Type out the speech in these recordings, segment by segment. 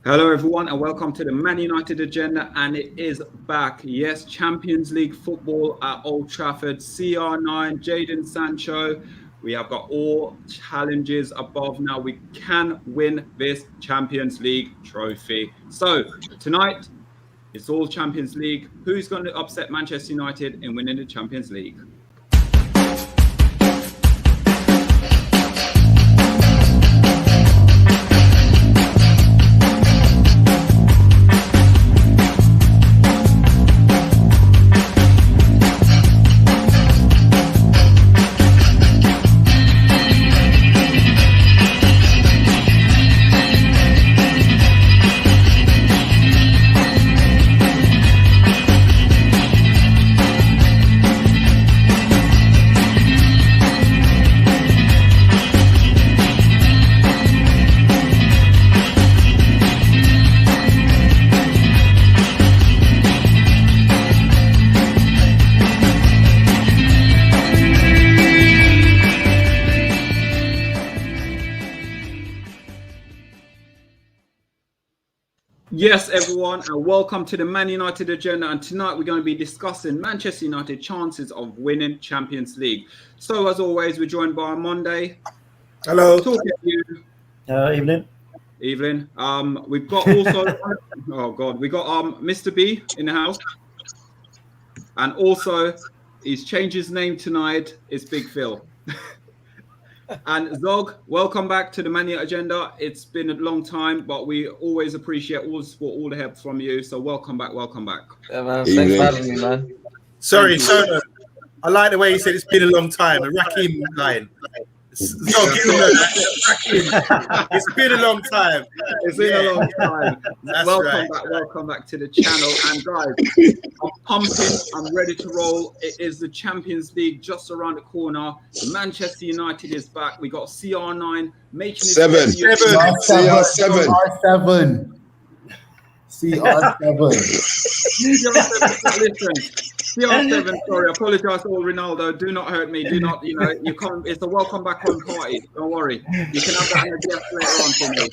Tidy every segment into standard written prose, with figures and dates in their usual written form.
Hello everyone and welcome to the Man United agenda, and it is back. Yes, Champions League football at Old Trafford, CR9, Jadon Sancho. We have got all challenges above now. We can win this Champions League trophy. So tonight, it's all Champions League. Who's going to upset Manchester United in winning the Champions League? Yes, everyone, and welcome to the Man United agenda. And tonight we're going to be discussing Manchester United chances of winning Champions League. So, as always, we're joined by Monday. Hello. Talking to you. Evening. Evening. We've got also, we got Mr. B in the house, and also he's changed his name tonight. It's Big Phil. And Zog, welcome back to the Man United agenda. It's been a long time, but we always appreciate all the support, all the help from you. So welcome back, welcome back. Yeah, man. Thanks for having me, man. Sorry, I like the way you said it's been a long time. A Rakim line. Zog, you know that. It's been a long time. It's been a long time. Welcome back to the channel. And guys, I'm pumping. I'm ready to roll. It is the Champions League just around the corner. Manchester United is back. We got CR9 making his debut. CR7. Listen, CR7. Sorry, I apologize to all Ronaldo. Do not hurt me. Do not, you can't. It's a welcome back home party. Don't worry. You can have that in the guest later on for me.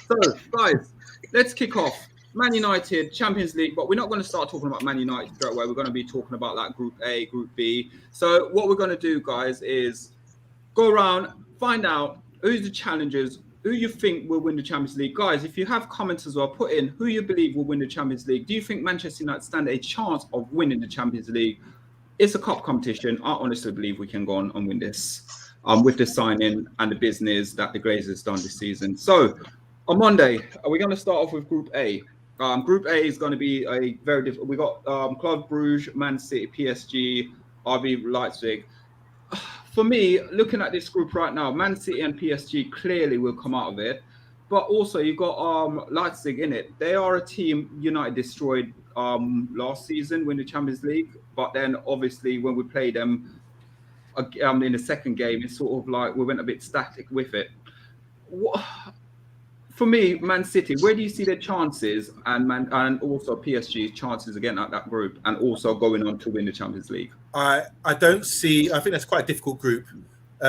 So, guys, let's kick off. Man United, Champions League, but we're not going to start talking about Man United straight away. We're going to be talking about like Group A, Group B. So, what we're going to do, guys, is go around, find out who's the challengers, who you think will win the Champions League. Guys, if you have comments as well, put in who you believe will win the Champions League. Do you think Manchester United stand a chance of winning the Champions League? It's a cup competition. I honestly believe we can go on and win this with the signing and the business that the Glazers done this season. So on Monday, we're going to start off with Group A. Group A is going to be a very difficult. We got Club Brugge, Man City, PSG, RB Leipzig. For me, looking at this group right now, Man City and PSG clearly will come out of it. But also, you've got Leipzig in it. They are a team United destroyed last season, win the Champions League. But then, obviously, when we played them in the second game, it's sort of like we went a bit static with it. For me, Man City, where do you see their chances and also PSG's chances again at that group and also going on to win the Champions League? I don't see. I think that's quite a difficult group.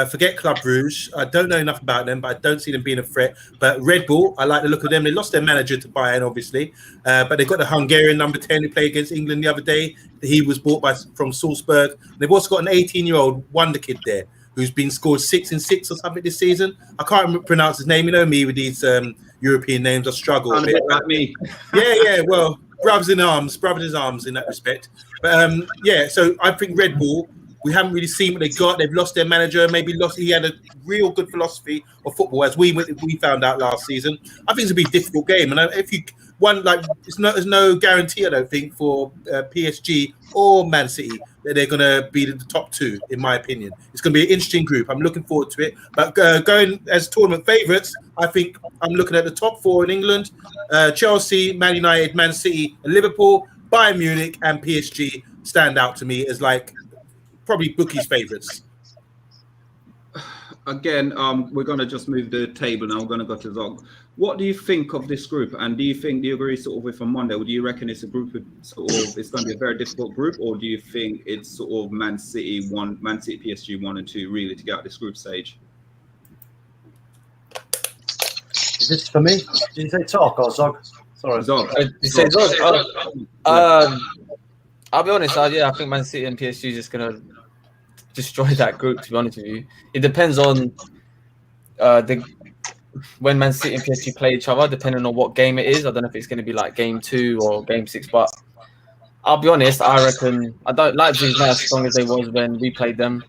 Forget Club Brugge. I don't know enough about them, but I don't see them being a threat. But Red Bull, I like the look of them. They lost their manager to Bayern, obviously, but they've got the Hungarian number 10 who played against England the other day. He was bought from Salzburg. They've also got an 18-year-old wonder kid there who's been scored 6 in 6 or something this season. I can't pronounce his name. You know me with these European names. I struggle a bit. Like me. Yeah. Well, brothers in arms in that respect. But so I think Red Bull, we haven't really seen what they got. They've lost their manager. He had a real good philosophy of football, as we found out last season. I think it's a be a difficult game, and if you there's no guarantee, I don't think, for PSG or Man City that they're going to be the top two, in my opinion. It's going to be an interesting group. I'm looking forward to it. But going as tournament favourites, I think I'm looking at the top four in England: Chelsea, Man United, Man City, and Liverpool. Bayern Munich and PSG stand out to me as probably bookies' favourites. Again, we're going to just move the table now. We're going to go to Zog. What do you think of this group? And do you agree sort of with on Monday? Or do you reckon it's a group with it's going to be a very difficult group? Or do you think it's sort of Man City, PSG 1 and 2 really to get out this group stage? Is this for me? Did you say talk or Zog? Sorry. Zog. You say Zog? I'll be honest. I think Man City and PSG is just gonna destroy that group. To be honest with you, it depends on when Man City and PSG play each other, depending on what game it is. I don't know if it's going to be like game 2 or game 6, but I'll be honest. I reckon Leipzig is not as strong as they was when we played them,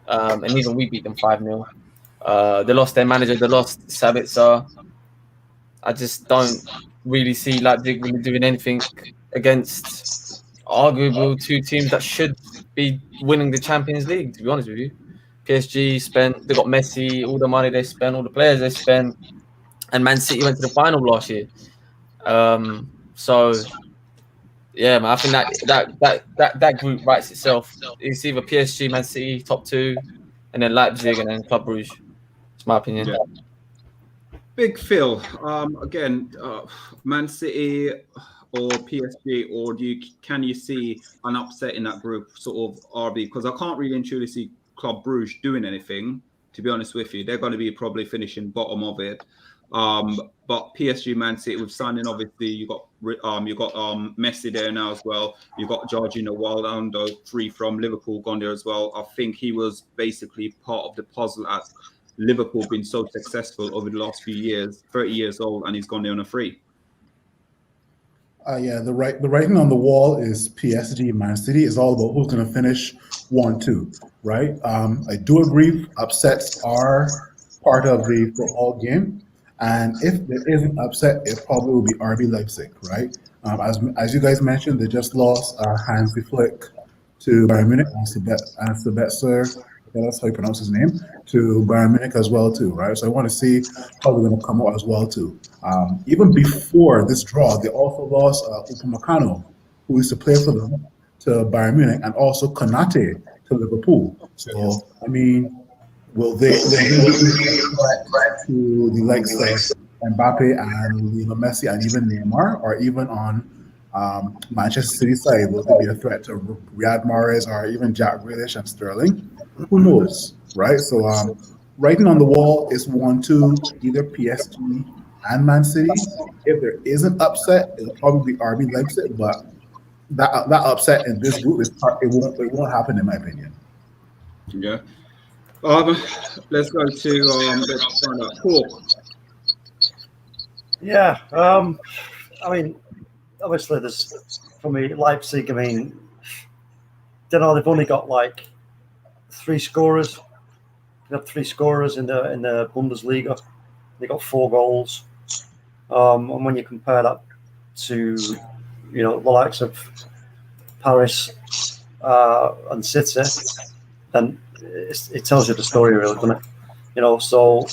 and even we beat them 5-0. They lost their manager. They lost Sabitzer. I just don't really see Leipzig really doing anything against arguable two teams that should be winning the Champions League. To be honest with you, PSG they got Messi, all the money they spent, all the players they spent, and Man City went to the final last year. So yeah, man, I think that group writes itself. It's either PSG, Man City, top 2, and then Leipzig, and then Club Brugge. It's my opinion. Yeah. Big Phil. Again, Man City or PSG, or can you see an upset in that group, sort of RB? Because I can't really and truly see Club Brugge doing anything. To be honest with you, they're going to be probably finishing bottom of it. But PSG, Man City, with signing, obviously you got Messi there now as well. You got Jorginho Wijnaldum, free from Liverpool, gone there as well. I think he was basically part of the puzzle at Liverpool being so successful over the last few years. 30 years old, and he's gone there on a free. The writing on the wall is PSG, Man City. Is all about who's going to finish 1-2, right? I do agree upsets are part of the football game. And if there is an upset, it probably will be RB Leipzig, right? As you guys mentioned, they just lost Hansi Flick to Bayern Munich, and Sabitzer, that's how you pronounce his name, to Bayern Munich as well too, right? So I want to see how they're going to come out as well too. Even before this draw, they also lost Upamecano, who used to play for them, to Bayern Munich, and also Konate to Liverpool. So I mean, will they to the likes of Mbappe and Lionel Messi and even Neymar, or even on Manchester City side, will they be a threat to Riyad Mahrez or even Jack Grealish and Sterling? Who knows, right? So writing on the wall is 1-2, either PSG and Man City. If there is an upset, it'll probably be RB Leipzig, but that upset in this group it won't happen in my opinion. Yeah. Let's go to let's find out. Cool. Yeah. I mean, obviously, there's for me Leipzig. I mean, they've only got like 3 scorers. They have 3 scorers in the Bundesliga. They got 4 goals. And when you compare that to the likes of Paris and City, then it tells you the story, really, doesn't it? So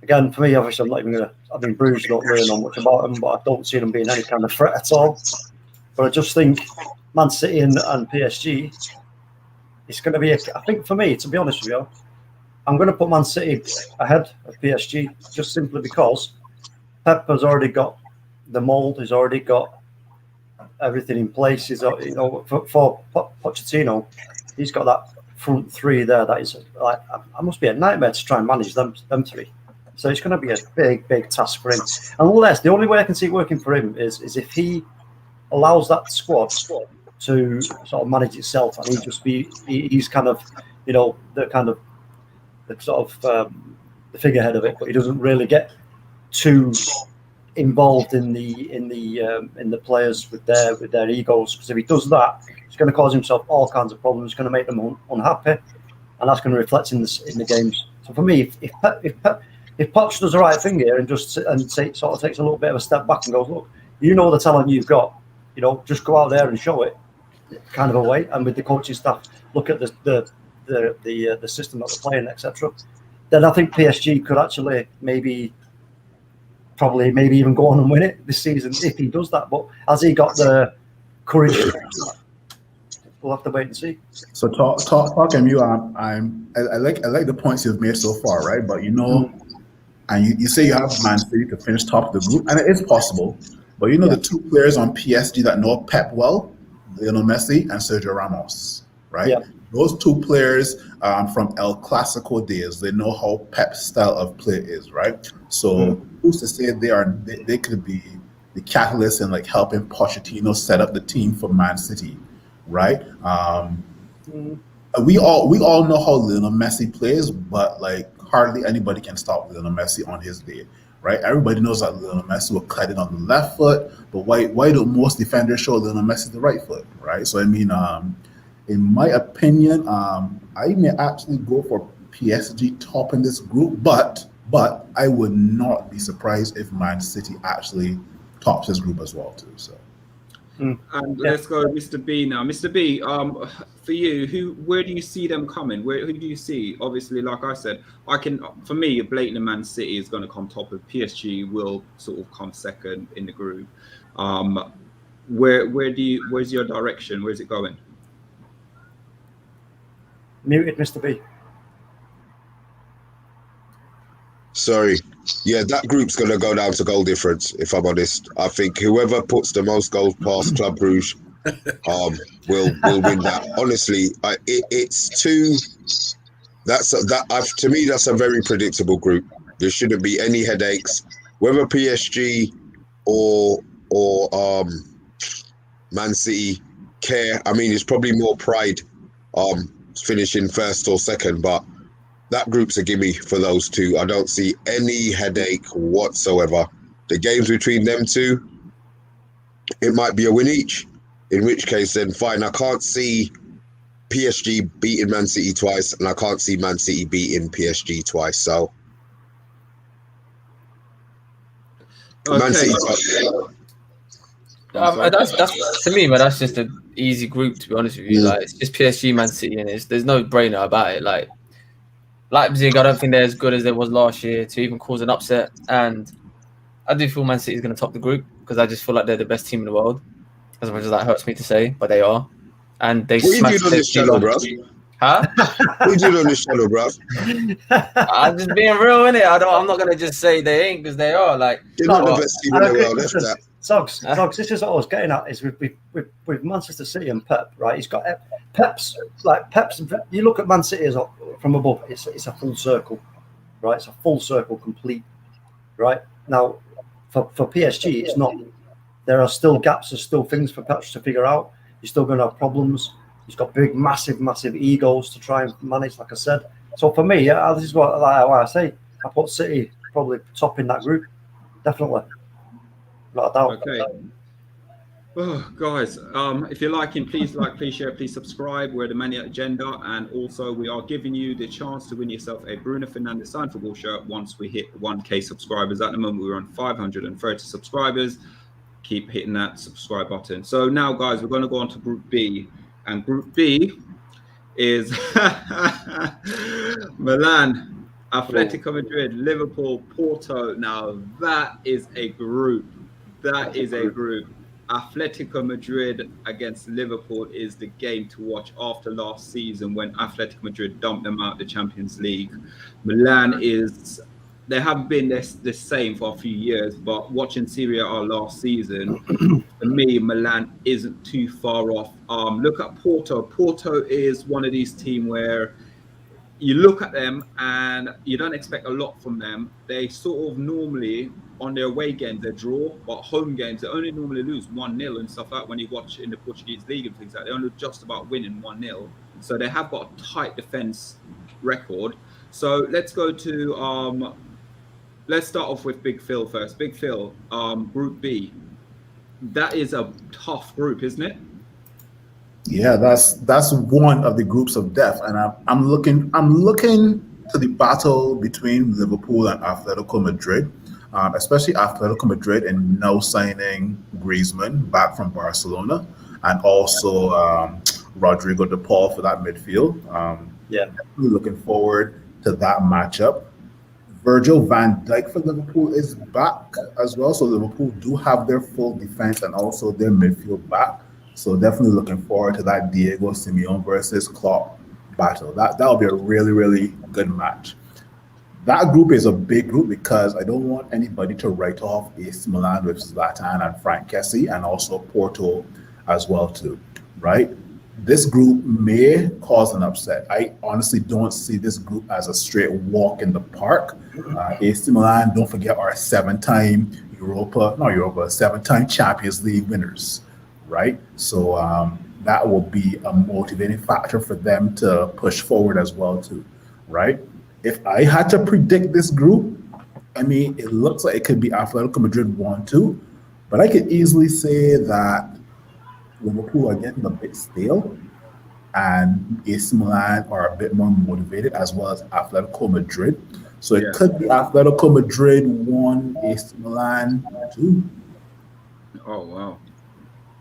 again, for me, obviously, I'm not even gonna. I mean, Bruges don't really know much about them, but I don't see them being any kind of threat at all. But I just think Man City and PSG, it's going to be. I think for me, to be honest with you, I'm going to put Man City ahead of PSG just simply because Pep has already got the mould. He's already got everything in place. He's, for Pochettino, he's got that front 3 there. That is like, I must be a nightmare to try and manage them 3. So it's going to be a big task for him. Unless the only way I can see it working for him is if he allows that squad to sort of manage itself, and he's kind of the figurehead of it, but he doesn't really get too involved in the players with their egos, because if he does that, it's going to cause himself all kinds of problems. It's going to make them unhappy, and that's going to reflect in the games. So for me, if Poch does the right thing here and sort of takes a little bit of a step back and goes, look, the talent you've got, just go out there and show it, kind of a way, and with the coaching staff, look at the system that they're playing, etc. Then I think PSG could actually maybe even go on and win it this season if he does that. But has he got the courage? We'll have to wait and see. So talking you, I like the points you've made so far, right? But and you say you have Man City to finish top of the group, and it is possible. But the 2 players on PSG that know Pep well, Lionel Messi and Sergio Ramos, right? Yeah. those two players from El Clasico days, they know how Pep's style of play is, right? So who's to say they could be the catalyst in like helping Pochettino set up the team for Man City, right? We all know how Lionel Messi plays, but like hardly anybody can stop Lionel Messi on his day, right? Everybody knows that Lionel Messi will cut it on the left foot, but why do most defenders show Lionel Messi the right foot, right? So I mean, in my opinion, I may actually go for PSG top in this group, but I would not be surprised if Man City actually tops this group as well too. So. And let's go, Mr. B now. Mr. B, for you, where do you see them coming? Who do you see? Obviously, like I said, for me, blatantly Man City is going to come top, of PSG will sort of come second in the group. Where's your direction? Where's it going? Muted, Mr. B. Sorry. Yeah, that group's going to go down to goal difference, if I'm honest. I think whoever puts the most goals past Club Brugge will win that. Honestly, it's too... to me, that's a very predictable group. There shouldn't be any headaches. Whether PSG or Man City care, I mean, it's probably more pride finishing first or second, but that group's a gimme for those two. I don't see any headache whatsoever. The games between them two, it might be a win each, in which case then fine. I can't see PSG beating Man City twice, and I can't see Man City beating PSG twice. So Okay. Man City. That's to me, man. That's just an easy group, to be honest with you. Like, it's just PSG, Man City, and there's no brainer about it. Like, Leipzig, I don't think they're as good as they was last year to even cause an upset. And I do feel Man City is going to top the group because I just feel like they're the best team in the world. As much as that hurts me to say, but they are. And they What you doing on this channel, bro? Huh? What you doing on this channel, bro? I'm just being real, innit? I'm not going to just say they ain't, because they are. Like, They're not the best team in the world. That's that. Sogs, this is what I was getting at, is with Manchester City and Pep, right? He's got Pep's. You look at Man City from above, it's a full circle, right? It's a full circle, complete, right? Now, for PSG, it's not. There are still gaps. There's still things for Pep to figure out. He's still going to have problems. He's got big, massive egos to try and manage, like I said. So for me, this is what I say. I put City probably top in that group, definitely. Not a doubt. Okay. Oh, guys, if you're liking, please like, please share, please subscribe. We're the Mania Agenda, and also we are giving you the chance to win yourself a Bruno Fernandes signed football shirt once we hit 1K subscribers. At the moment, we're on 530 subscribers. Keep hitting that subscribe button. So now, guys, we're going to go on to Group B, and Group B is Milan, Atletico Madrid, Liverpool, Porto. Now that is a group. That is a group. Atletico Madrid against Liverpool is the game to watch after last season when Atletico Madrid dumped them out the Champions League. Milan they haven't been the same for a few years, but watching Serie A last season, for me, Milan isn't too far off. Look at Porto. Porto is one of these teams where you look at them and you don't expect a lot from them. They sort of normally, on their away games, they draw, but home games, they only normally lose 1-0 and stuff like that. When you watch in the Portuguese league and things like that, they only just about winning 1-0. So they have got a tight defense record. So let's go to, let's start off with Big Phil first. Big Phil, Group B. That is a tough group, isn't it? Yeah, that's one of the groups of death, and I'm looking to the battle between Liverpool and Atletico Madrid, especially Atletico Madrid, and now signing Griezmann back from Barcelona, and also Rodrigo de Paul for that midfield. Definitely looking forward to that matchup. Virgil van Dijk for Liverpool is back as well, so Liverpool do have their full defense and also their midfield back. So definitely looking forward to that Diego Simeone versus Klopp battle. That'll be a really, really good match. That group is a big group because I don't want anybody to write off AC Milan with Zlatan and Frank Kessie, and also Porto as well too, right? this group may cause an upset. I honestly don't see this group as a straight walk in the park. AC Milan, don't forget, are seven-time Champions League winners, right? So that will be a motivating factor for them to push forward as well too, right? If I had to predict this group, I mean, it looks like it could be Atletico Madrid 1-2, but I could easily say that Liverpool are getting a bit stale, and AC Milan are a bit more motivated, as well as Atletico Madrid. So it could be Atletico Madrid 1, AC Milan 2. Oh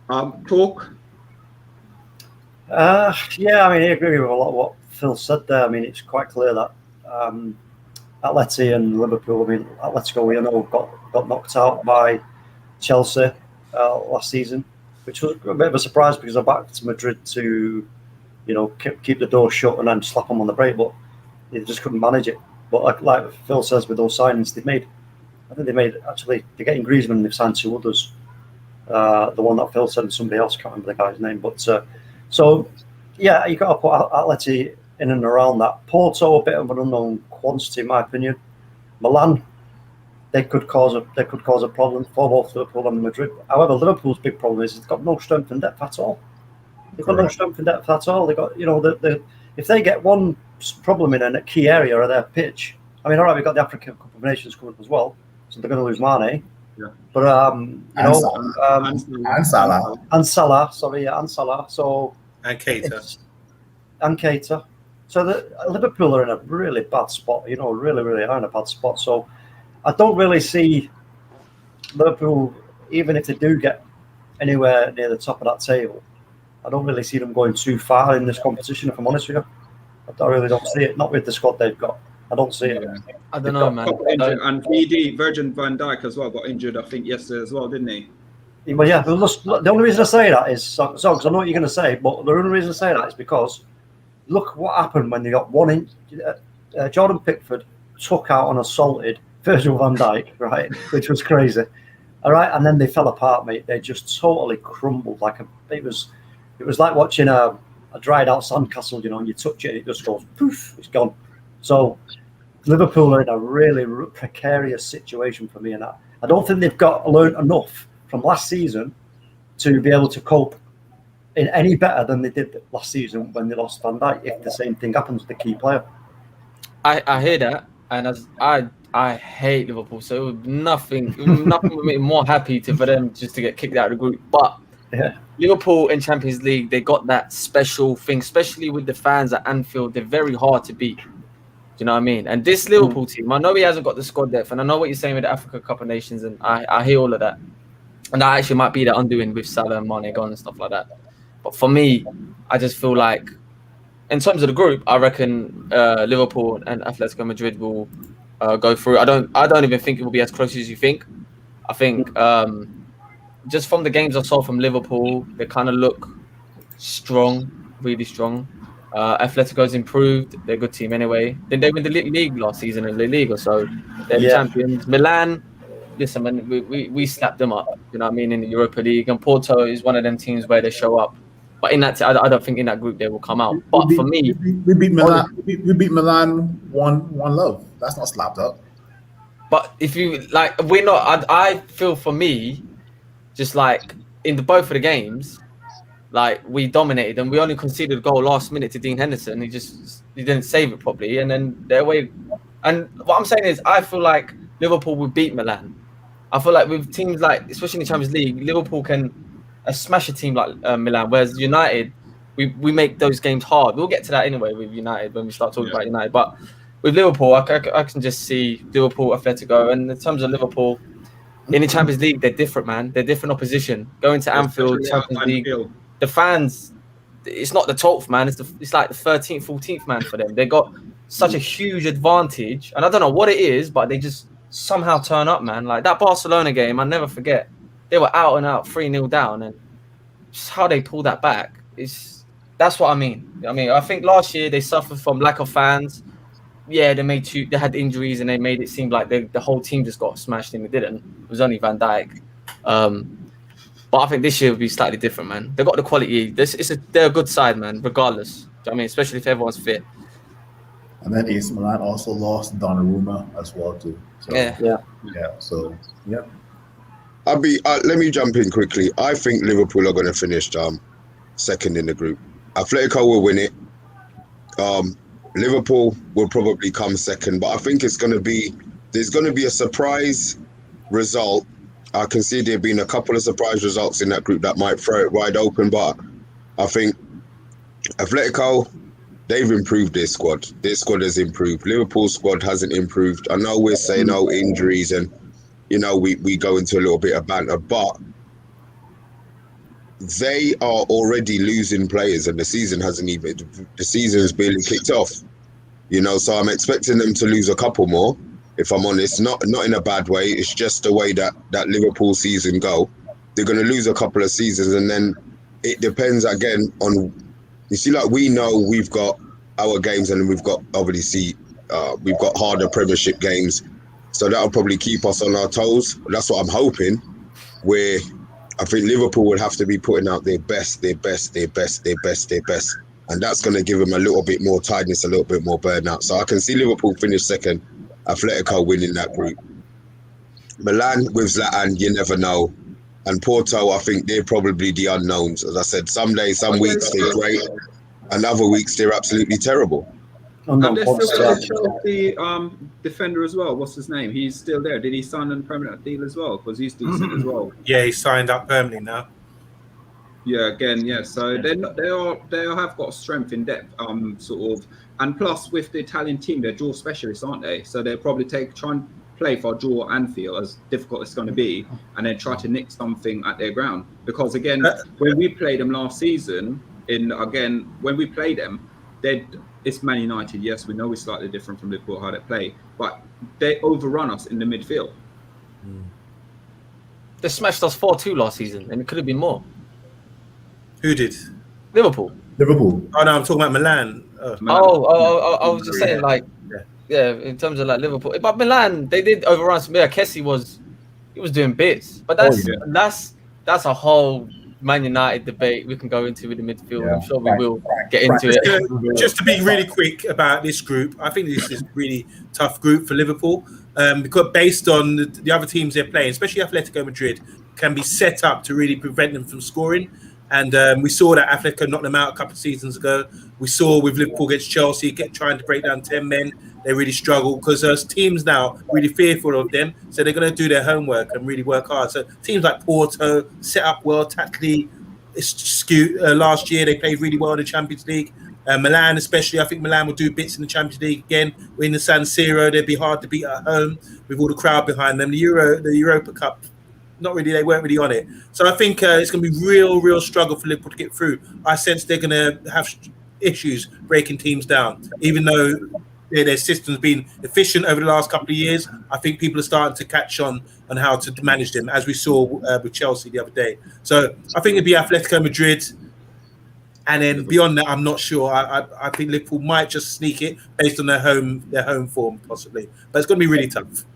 wow. Talk. Yeah, I mean, I agree with a lot of what Phil said there. I mean, it's quite clear that Atleti and Liverpool, I mean, Atletico, we know, got knocked out by Chelsea last season, which was a bit of a surprise because I backed Madrid to, you know, keep the door shut and then slap them on the break, but they just couldn't manage it. But like Phil says, with those signings they're getting Griezmann and they've signed two others. The one that Phil said and somebody else, can't remember the guy's name, but so yeah, you got to put Atleti in and around that. Porto, a bit of an unknown quantity in my opinion. Milan, they could cause a problem for both Liverpool and Madrid. However, Liverpool's big problem is they've got no strength and depth at all. They've got no strength and depth at all. They got, you know, if they get one problem in a key area of their pitch, I mean, all right, we've got the African Cup of Nations coming up as well, so they're going to lose Mane. Yeah. But and Salah. And Salah. So And Keita. And Keita. So Liverpool are in a really bad spot. You know, really are in a bad spot. So I don't really see Liverpool, even if they do get anywhere near the top of that table, I don't really see them going too far in this competition, if I'm honest with you. I really don't see it. Not with the squad they've got. I don't see it. I don't know, man. And Virgin van Dijk as well got injured, I think, yesterday as well, didn't he? But yeah, the only reason I say that is because I know what you're going to say, but the only reason I say that is because look what happened when they got 1 inch. Jordan Pickford took out and assaulted Virgil van Dijk, right, which was crazy. All right, and then they fell apart, mate. They just totally crumbled. It was like watching a dried out sandcastle, you know, and you touch it and it just goes poof, it's gone. So Liverpool are in a really precarious situation for me, and I don't think they've learned enough from last season to be able to cope in any better than they did last season when they lost Van Dijk. If the same thing happens with the key player, I hear that, and as I hate Liverpool, so it would nothing would make me more happy for them just to get kicked out of the group. But yeah, Liverpool in Champions League, they got that special thing, especially with the fans at Anfield. They're very hard to beat. Do you know what I mean? And this Liverpool team, I know he hasn't got the squad depth, and I know what you're saying with the Africa Cup of Nations, and I hear all of that. And that actually might be the undoing with Salah and Mane gone and stuff like that. But for me, I just feel like, in terms of the group, I reckon Liverpool and Atletico Madrid will go through. I don't even think it will be as close as you think. I think just from the games I saw from Liverpool, they kind of look strong, really strong. Atletico's improved. They're a good team anyway. Then they win the league last season in La Liga, so they're the champions. Milan, listen, man, we slapped them up. You know what I mean, in the Europa League. And Porto is one of them teams where they show up. But in that, I don't think in that group they will come out. But for me, we beat Milan. We beat Milan 1-0. That's not slapped up. But if you like, we're not. I feel for me, just like in both of the games, like we dominated and we only conceded a goal last minute to Dean Henderson. He didn't save it properly, and then their way. And what I'm saying is, I feel like Liverpool will beat Milan. I feel like with teams like, especially in the Champions League, Liverpool can smash a team like Milan. Whereas United, we make those games hard. We'll get to that anyway with United when we start talking about United. But with Liverpool, I can just see Liverpool, Atletico, and in terms of Liverpool in the Champions League, they're different, man. They're different opposition. Going to Anfield, Champions League. The fans, it's not the 12th man, it's like the 13th, 14th man for them. They got such a huge advantage, and I don't know what it is, but they just somehow turn up, man. Like that Barcelona game, I'll never forget. They were out and out 3-0 down, and just how they pulled that back that's what I mean. I mean, I think last year they suffered from lack of fans. Yeah, they had injuries and they made it seem like the whole team just got smashed in. It didn't. It was only Van Dijk. But I think this year will be slightly different, man. They've got the quality. They're a good side, man, regardless. Do you know what I mean? Especially if everyone's fit. And then AC Milan also lost Donnarumma as well too. So, Yeah. So yeah. Let me jump in quickly. I think Liverpool are going to finish second in the group. Atletico will win it. Liverpool will probably come second, but I think there's going to be a surprise result. I can see there being a couple of surprise results in that group that might throw it wide open, but I think Atletico, they've improved their squad. Their squad has improved. Liverpool's squad hasn't improved. I know we're saying injuries and we go into a little bit of banter, but they are already losing players and the season's barely kicked off. So I'm expecting them to lose a couple more, if I'm honest, not in a bad way. It's just the way that Liverpool season go. They're going to lose a couple of seasons, and then it depends again on, you see, like we know we've got our games and we've got obviously we've got harder Premiership games, so that'll probably keep us on our toes. That's what I'm hoping, where I think Liverpool would have to be putting out their best, and that's going to give them a little bit more tiredness, a little bit more burnout. So I can see Liverpool finish second, Atletico winning that group. Milan with Zlatan, you never know. And Porto, I think they're probably the unknowns. As I said, some weeks they're great, and other weeks they're absolutely terrible. And there's still got the Chelsea defender as well. What's his name? He's still there. Did he sign a permanent deal as well? Because he's decent as well. Yeah, he signed up permanently now. Yeah, again, yeah. So they have got strength in depth, sort of, and plus with the Italian team, they're draw specialists, aren't they? So they'll probably try and play for a draw Anfield, as difficult as it's going to be, and then try to nick something at their ground. Because again, when we played them last season, when we played them, it's Man United. Yes, we know we're slightly different from Liverpool how they play, but they overrun us in the midfield. They smashed us 4-2 last season, and it could have been more. Who did? Liverpool. Oh no, I'm talking about Milan. I was just saying, like, in terms of like Liverpool, but Milan, they did overrun some. Yeah, Kessie was doing bits, but that's a whole Man United debate we can go into with the midfield. I'm sure we will get into it. Just to be really quick about this group, I think this is a really tough group for Liverpool, because based on the other teams they're playing, especially Atletico Madrid, can be set up to really prevent them from scoring. And we saw that Atletico knocked them out a couple of seasons ago. We saw with Liverpool against Chelsea, trying to break down 10 men. They really struggle because those teams now really fearful of them. So they're going to do their homework and really work hard. So teams like Porto set up well tactically. Last year, they played really well in the Champions League. Milan, especially, I think Milan will do bits in the Champions League again. We're in the San Siro. They'd be hard to beat at home with all the crowd behind them. The Europa Cup, not really, they weren't really on it. So I think it's going to be real struggle for Liverpool to get through. I sense they're going to have issues breaking teams down, even though their system's been efficient over the last couple of years. I think people are starting to catch on how to manage them, as we saw with Chelsea the other day. So I think it'd be Atletico Madrid, and then beyond that, I'm not sure. I think Liverpool might just sneak it based on their home form, possibly. But it's going to be really tough.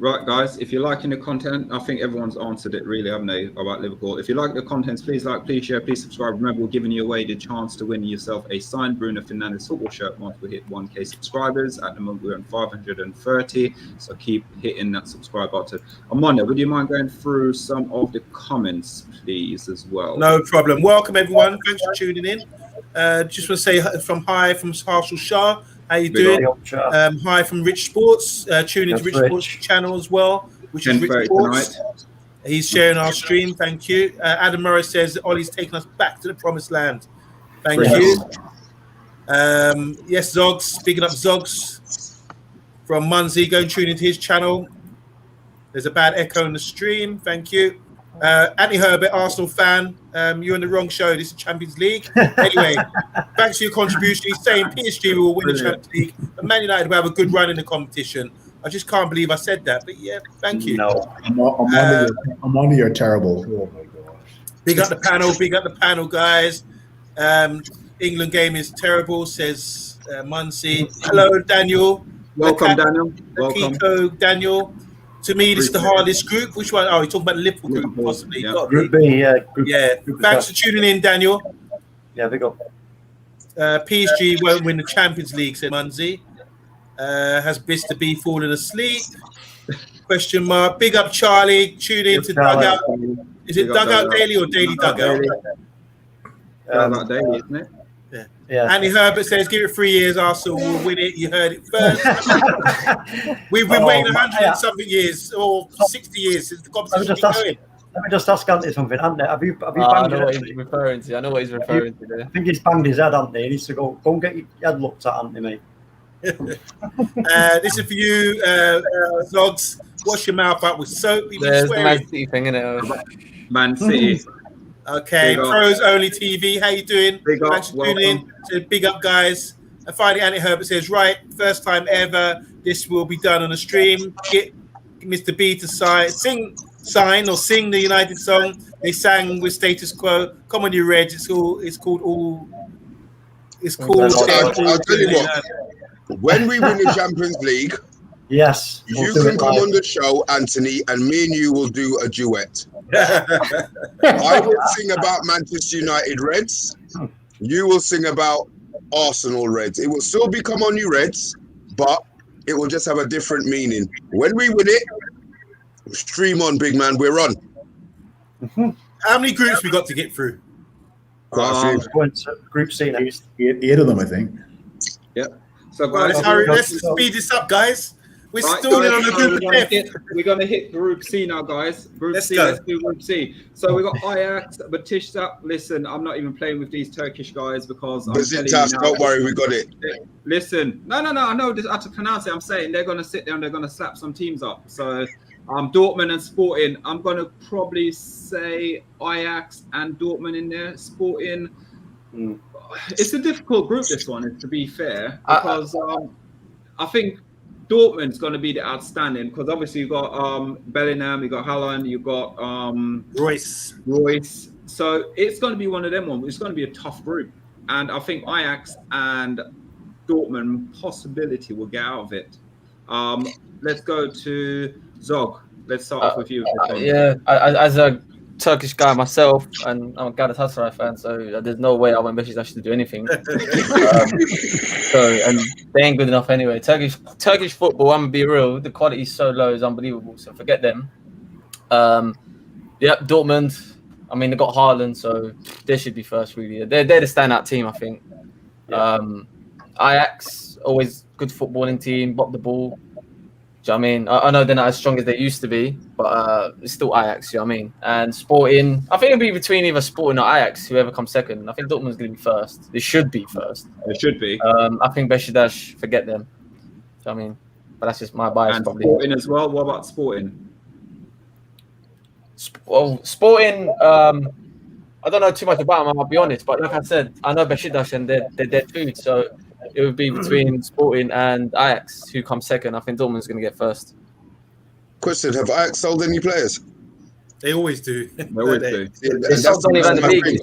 Right, guys, if you're liking the content, I think everyone's answered it really, haven't they, about Liverpool. If you like the contents, please like, please share, please subscribe. Remember, we're giving you away the chance to win yourself a signed Bruno Fernandes football shirt once we hit 1K subscribers. At the moment, we're on 530, so keep hitting that subscribe button. Amanda, would you mind going through some of the comments, please, as well? No problem. Welcome, everyone. Thanks for tuning in. Just want to say from Harshal Shah. How you doing? Hi from Rich Sports. Tune into Rich Sports channel as well, which is Rich Sports. Tonight. He's sharing our stream. Thank you. Adam Morris says Ollie's taking us back to the promised land. Thank you. Yes, Zogs. Speaking up, Zogs from Munzie. Go and tune into his channel. There's a bad echo in the stream. Thank you. Anthony Herbert, Arsenal fan. You're in the wrong show. This is Champions League. Anyway, thanks for your contribution. He's saying PSG will win the Champions League, but Man United will have a good run in the competition. I just can't believe I said that, but yeah, thank you. No, I'm on your terrible. Oh my gosh. Big up the panel, guys. England game is terrible, says Muncie. Hello, Daniel. Welcome, Daniel. Welcome. Kiko, Daniel. To me, this is the hardest group. Which one? Oh, you're talking about the Liverpool group, Liverpool, possibly. yeah. Got Group to B, yeah. be. Yeah. Thanks for tuning in, Daniel. Yeah, big up. PSG won't win the Champions League, said Munzi. Has Mr. B fallen asleep? Question mark. Big up, Charlie. Tune in to Dugout. Is it Dugout Daily or Daily Dugout? Dugout Daily, isn't it? Yeah. Andy Herbert says, give it 3 years, Arsenal will win it. You heard it first. We've been waiting 100 and something years or 60 years since the competition been going. Let me just ask Andy something. Andy, have you I banged know your what head? he's referring to. I know what he's referring to there. I think he's banged his head, Andy. He needs to go and get your head looked at, Andy, mate. This is for you, Zogs. Wash your mouth out with soap. There's the Man City thing, innit? Man City. Okay, Big up. Pros Only TV. How you doing? Big up, Thanks for tuning in. So big up, guys. And finally, Andy Herbert says, right, first time ever. This will be done on a stream. Get Mr. B to sing the United song they sang with Status Quo. Comedy Reds. It's called. I'll tell you what. When we win the Champions League, Yes. you can come on the show, Anthony, and me and you will do a duet. I will sing about Manchester United Reds. You will sing about Arsenal Reds. It will still be Come On You Reds, but it will just have a different meaning. When we win it, stream on, big man. We're on. How many groups we got to get through? Quite a few. Going to Group C next. Eight of them, I think. Yep. So Well, guys, let's speed this up, guys. We're right, stalling guys, on the so group of death. we're gonna hit Group C now, guys. Let's C. go. Let's do Group C. So we got Ajax, Batista. Listen, I'm not even playing with these Turkish guys because I'm telling you Besiktas, now, don't worry, we got it. Listen, no, I know this how to pronounce it. I'm saying they're gonna sit there and they're gonna slap some teams up. So Dortmund and Sporting. I'm gonna probably say Ajax and Dortmund in there. Sporting. It's a difficult group, this one, to be fair, because I think Dortmund's going to be the outstanding, because obviously you've got Bellingham, you've got Haaland, you've got Royce. So it's going to be one of them ones. It's going to be a tough group. And I think Ajax and Dortmund possibility will get out of it. Let's go to Zog. Let's start off with you. As a Turkish guy myself, and I'm a Galatasaray fan, so there's no way I want Besiktas to do anything. And they ain't good enough anyway. Turkish football, I'm gonna be real, the quality is so low, it's unbelievable. So forget them. Dortmund. I mean, they got Haaland, so they should be first. Really, they're the standout team, I think. Ajax, always good footballing team, bop the ball. Do you know what I mean? I know they're not as strong as they used to be, but it's still Ajax, you know what I mean? And Sporting, I think it'll be between either Sporting or Ajax, whoever comes second. I think Dortmund's going to be first. They should be first. It should be. I think Besiktas, forget them. Do you know what I mean? But that's just my bias, And probably. Sporting as well. What about Sporting? Sporting, I don't know too much about them, I'll be honest. But like I said, I know Besiktas and they're dead food, so it would be between Sporting and Ajax, who comes second. I think Dortmund's going to get first. Question: have Ajax sold any players? They always do. They always do. They sold Donny van der Beek.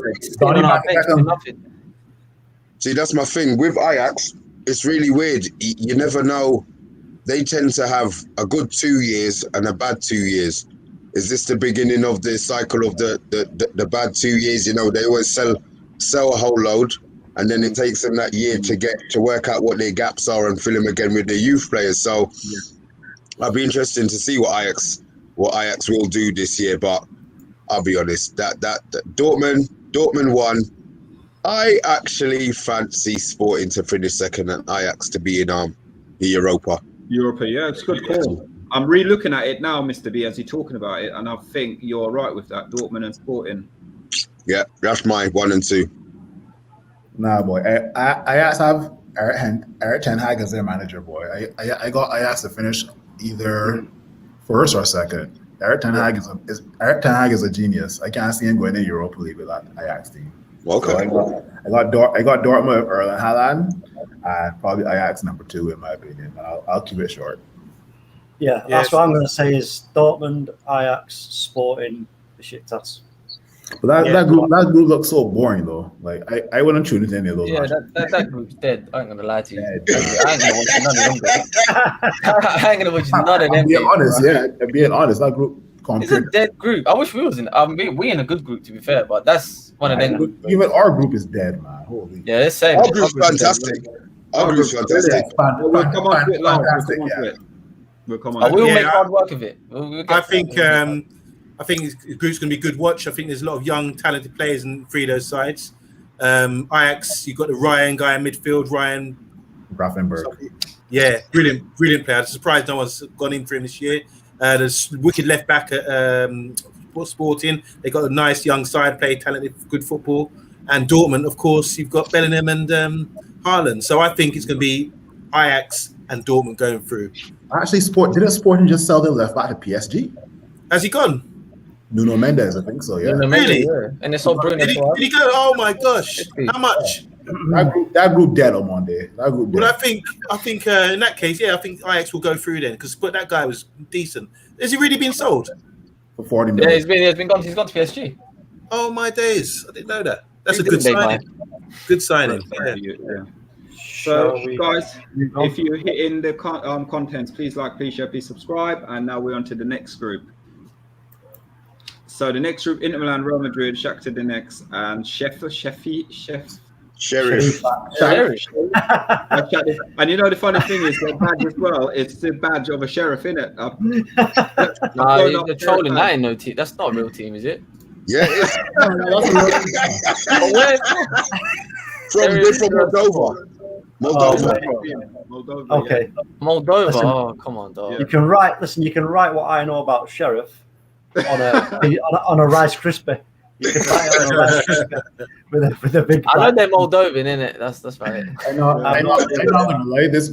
See, that's my thing. With Ajax, it's really weird. You never know. They tend to have a good 2 years and a bad 2 years. Is this the beginning of the cycle of the bad 2 years? You know, they always sell a whole load, and then it takes them that year to work out what their gaps are and fill them again with their youth players. So I'll be interested to see what Ajax will do this year. But I'll be honest, that Dortmund won. I actually fancy Sporting to finish second and Ajax to be in the Europa. Yeah, it's a good call. I'm re-looking at it now, Mr. B, as you're talking about it, and I think you're right with that, Dortmund and Sporting. Yeah, that's my 1 and 2. Nah, boy. Ajax have Eric Ten Hag as their manager, boy. I got Ajax to finish either first or second. Eric Ten Hag is a genius. I can't see him going to Europa League with that Ajax team. Okay. So I got Dortmund with Erling Haaland, and probably Ajax number 2 in my opinion. I'll keep it short. Yeah, that's what I'm going to say is Dortmund, Ajax, Sporting, Besiktas. But that group looks so boring though. Like I wouldn't tune into any of those. Yeah, that group's dead. I ain't gonna lie to you. I ain't gonna watch none of them. I ain't gonna watch none of them. I'm being honest, I'm being honest. That group it's a dead group. I wish we was in. We in a good group to be fair, but that's one of them. Even our group is dead, man. Holy. Yeah, it's same. Our group's fantastic. Our group's fantastic. We'll come on to it later. We'll come on. We'll make hard work of it. I think the group's going to be a good watch. I think there's a lot of young, talented players in three of those sides. Ajax, you've got the Ryan guy in midfield, Ryan Graffenberg. Yeah, brilliant player. I'm surprised no one's gone in for him this year. There's wicked left back at Sporting. They got a nice young side, play talented, good football. And Dortmund, of course, you've got Bellingham and Haaland. So I think it's going to be Ajax and Dortmund going through. Actually, didn't Sporting just sell their left back to PSG? Has he gone? Nuno Mendes, I think so. Yeah. Really? Yeah. And it's all Bruno. Did he go? Oh my gosh! How much? That group dead on Monday. That group dead. Well, I think in that case, I think Ajax will go through then because that guy was decent. Has he really been sold for 40 million? Yeah, he's gone to PSG. Oh my days! I didn't know that. That's a good signing. Good signing. Yeah. So, guys, if you're hitting the contents, please like, please share, please subscribe. And now we're on to the next group. So the next group: Inter Milan, Real Madrid, Shakhtar Donetsk, and Sheriff. And you know the funny thing is their badge as well. It's the badge of a sheriff, innit? You're trolling that. Ain't no team. That's not a real team, is it? Yeah. From Moldova. Moldova. Okay. Moldova. Listen, oh, come on, dog. You can write what I know about Sheriff on a Rice Krispie. You can write it on a Rice Krispie with a big. I know they're Moldovan, innit? That's about it. I'm not gonna lie. This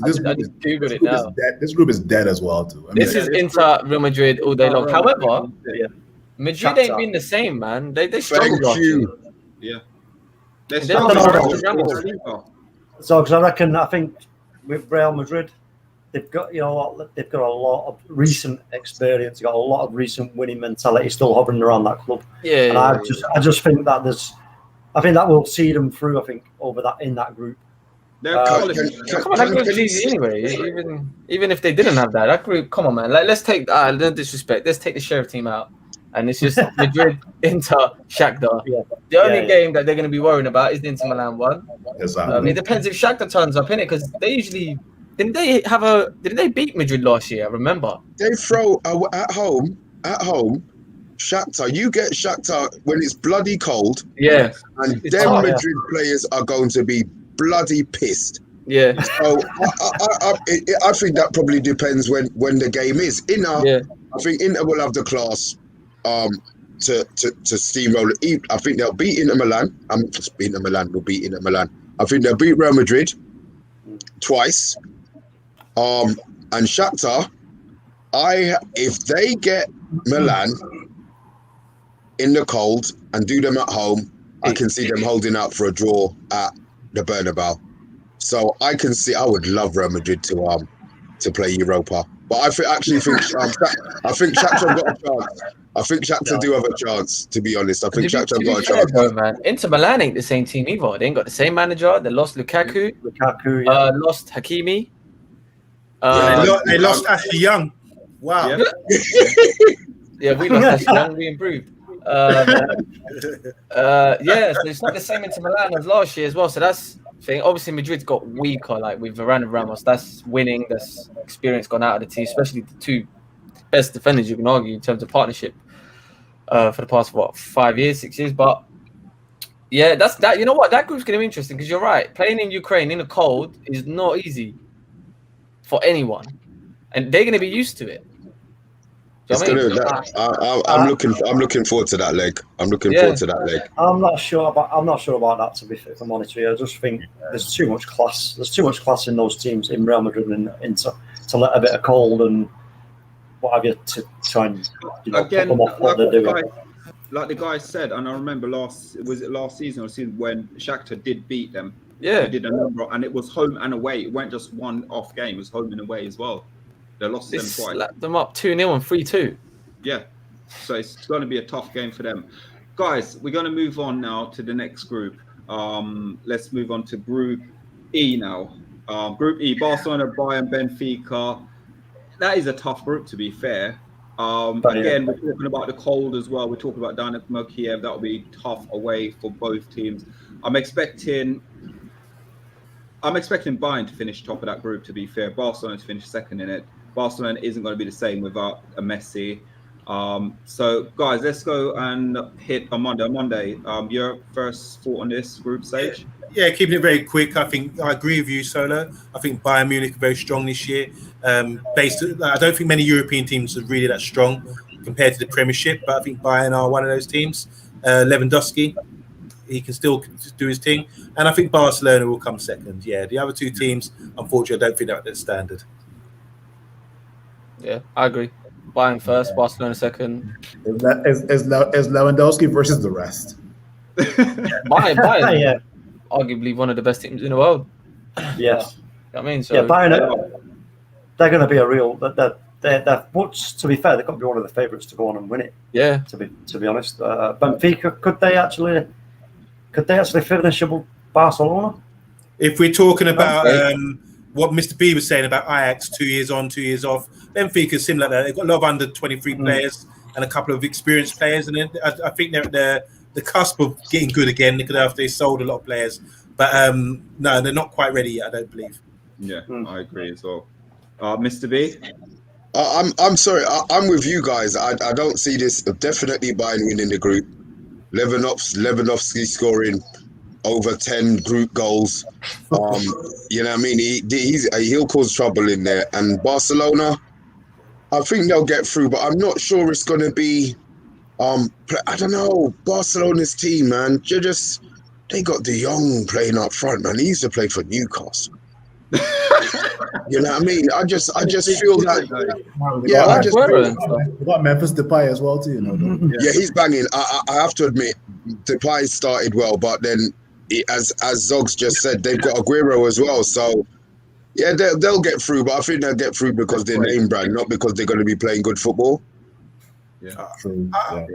group is dead as well too. This is Inter, Real Madrid all day long. However, Madrid ain't been the same, man. They struggled last year. Yeah. So, because I think with Real Madrid, they've got a lot of recent experience, got a lot of recent winning mentality still hovering around that club. Yeah. And I just think that that will see them through. I think in that group. That group's easy anyway. Even if they didn't have that group, come on, man. Like, let's take no disrespect. Let's take the Sheriff team out. And it's just Madrid, Inter, Shakhtar. Yeah. The only game that they're going to be worrying about is the Inter Milan one. Exactly. It depends if Shakhtar turns up in it because they usually didn't they beat Madrid last year? I remember they throw at home. Shakhtar, you get Shakhtar when it's bloody cold. Yeah, and then Madrid players are going to be bloody pissed. Yeah. So I think that probably depends when the game is. I think Inter will have the class. To steamroll it. I think they'll beat Inter Milan. Inter Milan will beat Inter Milan. I think they'll beat Real Madrid twice. And Shakhtar, if they get Milan in the cold and do them at home, I can see them holding out for a draw at the Bernabeu. So I would love Real Madrid to play Europa. But I think Shakhtar have got a chance. I think Shakhtar do have a chance, to be honest. I think Shakhtar have got a chance. Though, man. Inter Milan ain't the same team either. They ain't got the same manager. They lost Lukaku. Lost Hakimi. They lost Ashley Young. Wow. Yeah, we lost Ashley Young. We improved. So it's not the same Inter Milan as last year as well. So that's the thing. Obviously, Madrid's got weaker, like with Varane and Ramos. That's winning. That's experience gone out of the team, especially the two best defenders, you can argue, in terms of partnership for the past 6 years. But yeah, that's that. You know what? That group's going to be interesting because you're right. Playing in Ukraine in the cold is not easy for anyone, and they're going to be used to it. I'm looking forward to that leg. I'm not sure about that. To be fair, if I'm honest with you, I just think there's too much class. There's too much class in those teams, in Real Madrid and Inter, to let a bit of cold and what have you to try and put them off what they're doing. Like the guy said, and I remember last season when Shakhtar did beat them. Yeah, they did a number, and it was home and away. It weren't just one off game; it was home and away as well. They lost them twice. Slapped them up 2-0 and 3-2. Yeah, so it's going to be a tough game for them. guys, we're going to move on now to the next group. Let's move on to Group E now. Group E, Barcelona, Bayern, Benfica. That is a tough group, to be fair. Again, we're talking about the cold as well. We're talking about Dynamo Kiev. That will be tough away for both teams. I'm expecting Bayern to finish top of that group, to be fair. Barcelona to finish second in it. Barcelona isn't going to be the same without a Messi. So, guys, let's go and hit Monday. Monday, your first thought on this group stage? Yeah, keeping it very quick. I think I agree with you, Solo. I think Bayern Munich are very strong this year. I don't think many European teams are really that strong compared to the Premiership, but I think Bayern are one of those teams. Lewandowski, he can still do his thing, and I think Barcelona will come second. Yeah, the other two teams, unfortunately, I don't think they're at their standard. Yeah, I agree. Bayern first, Barcelona second. Is Lewandowski versus the rest? Bayern, yeah. Arguably one of the best teams in the world. Yes. I mean, so yeah, Bayern, they're going to be a real. They're much. To be fair, they've got to be one of the favourites to go on and win it. Yeah. To be honest, Benfica could they actually finish above Barcelona? If we're talking about what Mr. B was saying about Ajax, 2 years on, 2 years off, Benfica is similar. They've got a lot of under 23 players and a couple of experienced players, and I think they're at the cusp of getting good again after they sold a lot of players. But no, they're not quite ready yet, I don't believe. Yeah, I agree as well. Mr. B? I'm sorry. I'm with you guys. I don't see this. Definitely Bayern winning the group. Lewandowski scoring over 10 group goals. You know what I mean? He'll cause trouble in there. And Barcelona, I think they'll get through, but I'm not sure it's going to be. I don't know. Barcelona's team, man. They got De Jong playing up front, man. He used to play for Newcastle. You know what I mean? I just feel like, we got Memphis Depay as well too. You know, yeah, he's banging. I have to admit, Depay started well, but then as Zogs just said, they've got Aguero as well. So yeah, they'll get through, but I think they'll get through because they're name brand, not because they're going to be playing good football. Yeah, true. I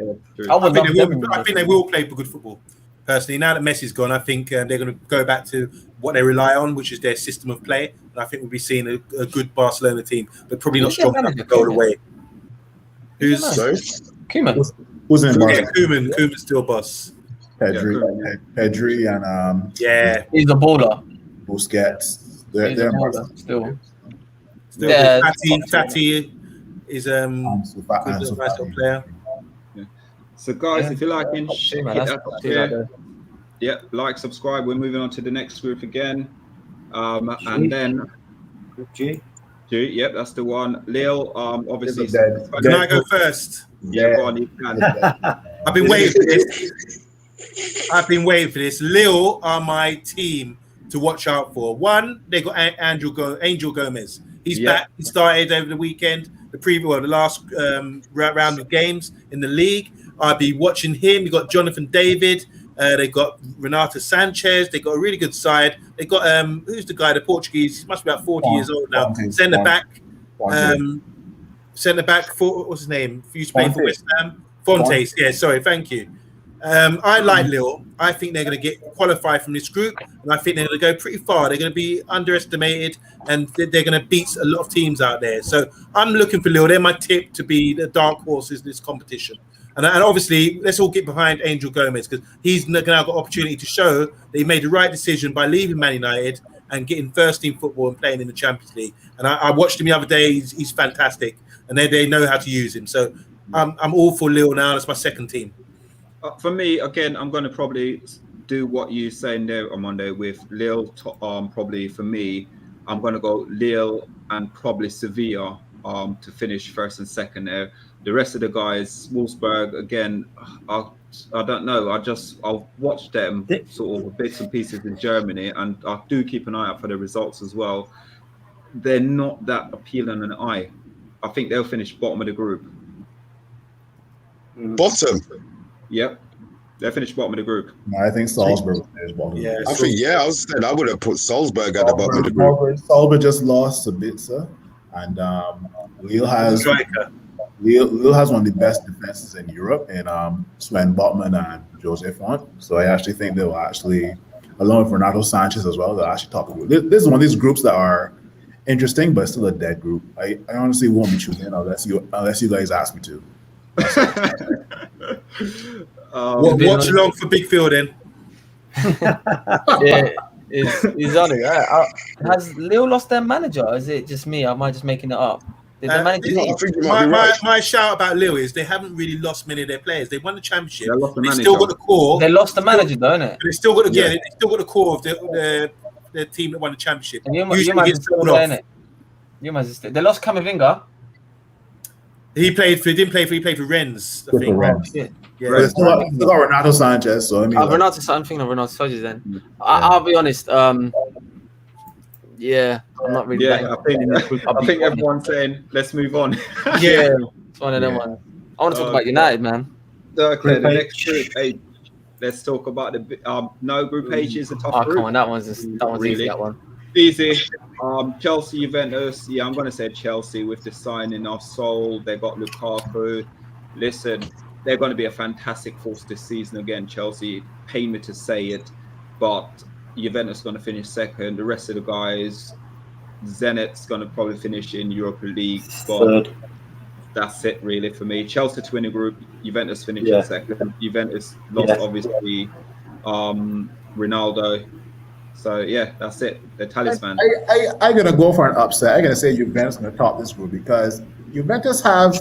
think they will play for good football. Personally, now that Messi's gone, I think they're going to go back to what they rely on, which is their system of play. And I think we'll be seeing a good Barcelona team, but probably not strong enough to go away. Who's Koeman? Who's in Barcelona? Koeman's still boss. Pedri and he's a baller. Busquets. They're Still. Yeah, Fati is a nice player. So, guys, if you're liking, hit that share. Yeah, like, subscribe. We're moving on to the next group again. And then G. Yep, that's the one. Lille, obviously. Can I go first? Yeah, go on, you can. I've been waiting for this. Lille are my team to watch out for. One, they got Angel Gomez. He's back. He started over the weekend. The last round of games in the league. I'll be watching him. You got Jonathan David. They got Renato Sanchez. They got a really good side. They got who's the guy? The Portuguese. He must be about 40 years old now. Centre back. For what's his name? He used to play for West Ham. Fontes. Yeah. Sorry. Thank you. I like Lille. I think they're going to get qualified from this group, and I think they're going to go pretty far. They're going to be underestimated, and they're going to beat a lot of teams out there. So I'm looking for Lille. They're my tip to be the dark horses in this competition. And obviously, let's all get behind Angel Gomez because he's now got opportunity to show that he made the right decision by leaving Man United and getting first team football and playing in the Champions League. And I watched him the other day. He's fantastic, and they know how to use him. So I'm all for Lille now. That's my second team. For me, again, I'm going to probably do what you're saying there on Monday with Lille. Probably for me, I'm going to go Lille and probably Sevilla to finish first and second there. The rest of the guys, Wolfsburg, again, I don't know. I'll watch them sort of bits and pieces in Germany, and I do keep an eye out for the results as well. They're not that appealing an eye. I think they'll finish bottom of the group. Bottom? Yep. They finished bottom of the group. No, I think Salzburg is bottom. Yeah, I would have put Salzburg at the bottom of the group. Salzburg just lost a bit, sir. And Lille has Lille has one of the best defenses in Europe, and Sven Botman and Jose Font. So I actually think they will actually, along with Renato Sanchez as well, they'll actually top the group. This is one of these groups that are interesting, but still a dead group. I honestly won't be choosing unless you guys ask me to. Watch along for Big Phil then. Yeah, he's on it. Has Lille lost their manager? Or is it just me? Am I just making it up? Did the manager I think you might be right. My shout about Lille is they haven't really lost many of their players. They won the championship. They lost the They manager. still got the core. They lost the manager, don't it? But they still got the they still got the core of the team that won the championship. And you Usually might gets still sold off. it. You might still. They lost Camavinga. He didn't play for Rennes, I think. Rennes. Shit. Yeah. But it's still got Renato Sanchez, so I mean, I'm thinking of Renato Sanchez then. I'll be honest. Yeah, I'm not really. Yeah, I think everyone's saying let's move on. Yeah, it's one of them ones. I want to talk about United, man. Okay, the next group H. Let's talk about the Group H is a tough Oh, group. come on, that one's easy. That one. Easy. Chelsea, Juventus. Yeah, I'm going to say Chelsea with the signing of Sol. They got Lukaku. Listen, they're going to be a fantastic force this season again. Chelsea, pain me to say it, but Juventus going to finish second. The rest of the guys, Zenit's going to probably finish in Europa League. But that's it really for me. Chelsea to win the group. Juventus finishing second. Juventus lost obviously Ronaldo. So yeah, that's it. The talisman. I'm gonna go for an upset. I'm gonna say Juventus gonna top this group because Juventus have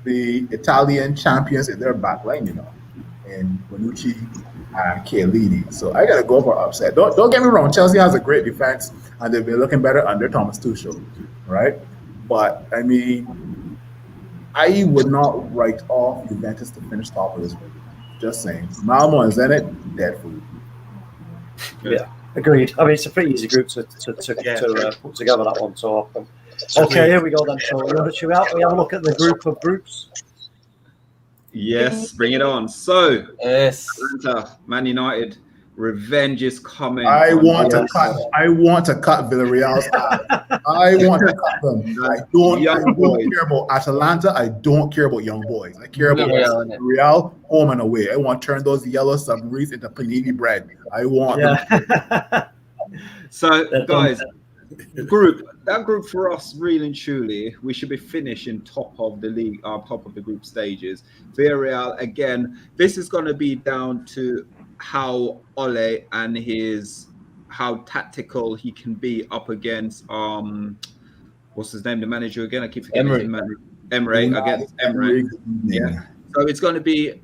the Italian champions in their back line, and Bonucci and Chiellini. So I gotta go for an upset. Don't get me wrong. Chelsea has a great defense and they've been looking better under Thomas Tuchel, right? But I mean, I would not write off Juventus to finish top of this group. Just saying. Malmo and Zenit, dead food. Yeah. Agreed. I mean, it's a pretty easy group to put together, that one. So, okay, here we go then. So, we have a look at the group of groups. Yes, bring it on. So, yes, Atlanta, Man United, revenge is coming. I want to cut Villarreal's ass. I want to cut them. I don't care about Atalanta. I don't care about young boys. I care about Villarreal, home and away. I want to turn those yellow submarines into panini bread. I want them. So, guys, that group for us, really and truly, we should be finishing top of the league, top of the group stages. Villarreal, again, this is going to be down to how Ole and how tactical he can be up against what's his name, the manager again? I keep forgetting his name. Emery against Emery. Yeah. So it's going to be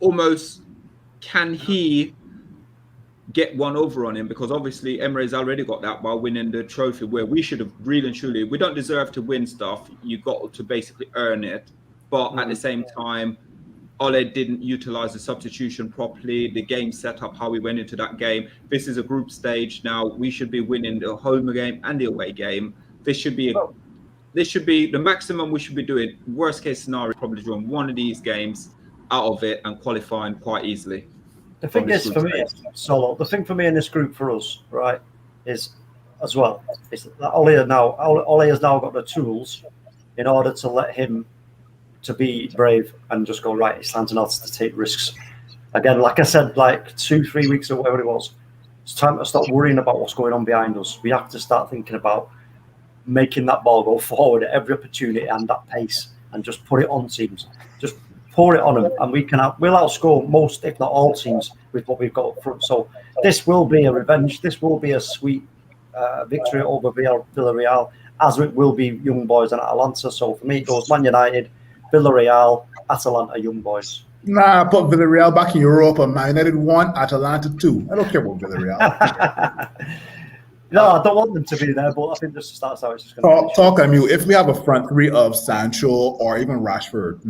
almost, can he get one over on him? Because obviously Emery's already got that by winning the trophy, where we should have really and truly, we don't deserve to win stuff. You got to basically earn it. But at the same time, Ole didn't utilize the substitution properly, the game set up, how we went into that game. This is a group stage now. We should be winning the home game and the away game. This should be the maximum we should be doing. Worst case scenario, probably drawing one of these games out of it and qualifying quite easily. The thing is for me, Solo, the thing for me in this group for us, right, is as well, is that Ole has now got the tools in order to let him to be brave and just go, right, it's time to take risks. Again, like I said, like 2-3 weeks or whatever it was, it's time to stop worrying about what's going on behind us. We have to start thinking about making that ball go forward at every opportunity and that pace, and just put it on teams. Just pour it on them, and we'll outscore most, if not all, teams with what we've got up front. So this will be a revenge. This will be a sweet victory over Villarreal, as it will be Young Boys and Atalanta. So for me, it goes Man United, Villarreal, Atalanta, Young Boys. Nah, put Villarreal back in Europa, Man United 1, Atalanta 2. I don't care about Villarreal. No, I don't want them to be there, but I think that's how it's just going to talk on you. If we have a front three of Sancho or even Rashford,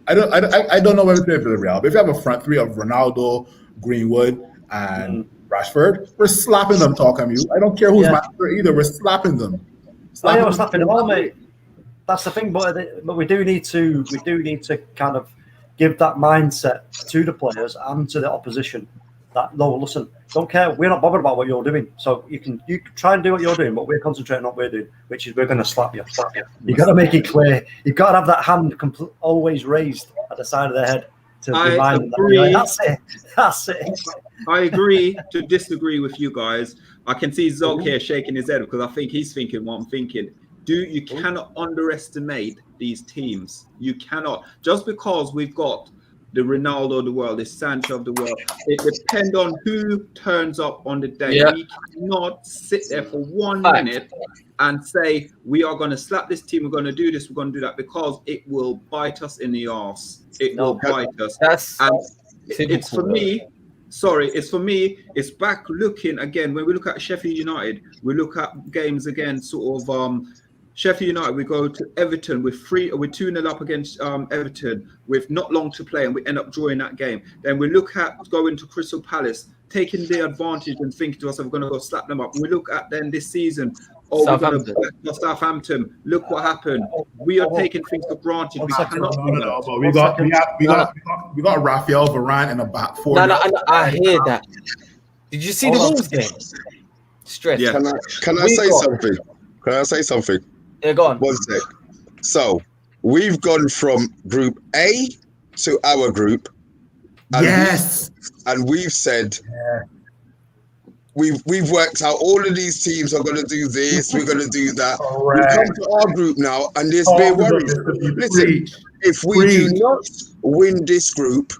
I don't know whether to play Villarreal, but if you have a front three of Ronaldo, Greenwood, and Rashford, we're slapping them. Talk on you. I don't care who's master either. We're slapping them. We're slapping them all, mate. That's the thing, but we do need to kind of give that mindset to the players and to the opposition that, no, listen, don't care. We're not bothered about what you're doing. So you can try and do what you're doing, but we're concentrating on what we're doing, which is we're going to slap you. You've got to make it clear. You've got to have that hand always raised at the side of their head to remind them that, that's it. I agree to disagree with you guys. I can see Zog here shaking his head because I think he's thinking what I'm thinking. You cannot underestimate these teams. You cannot. Just because we've got the Ronaldo of the world, the Sancho of the world, it depends on who turns up on the day. Yeah. We cannot sit there for 1 minute and say, we are going to slap this team, we're going to do this, we're going to do that, because it will bite us in the arse. It will bite us. And it's for me, it's back looking again. When we look at Sheffield United, we look at games again, sort of Sheffield United, we go to Everton we're 2-0 up against Everton with not long to play, and we end up drawing that game. Then we look at going to Crystal Palace, taking the advantage and thinking to ourselves, we're going to go slap them up. And we look at then this season, we're going to back Southampton. Look what happened. We are taking things for granted. We cannot. But we got Raphael Varane in the back four. No, I hear that. Did you see the Wolves game? Stress. Yeah. Can I say something? Can I say something? Yeah, go on. 1 sec. So we've gone from Group A to our group. And we've said we've worked out all of these teams are going to do this, we're going to do that. We come to our group now, and there's been worries. Listen, if we do not win this group,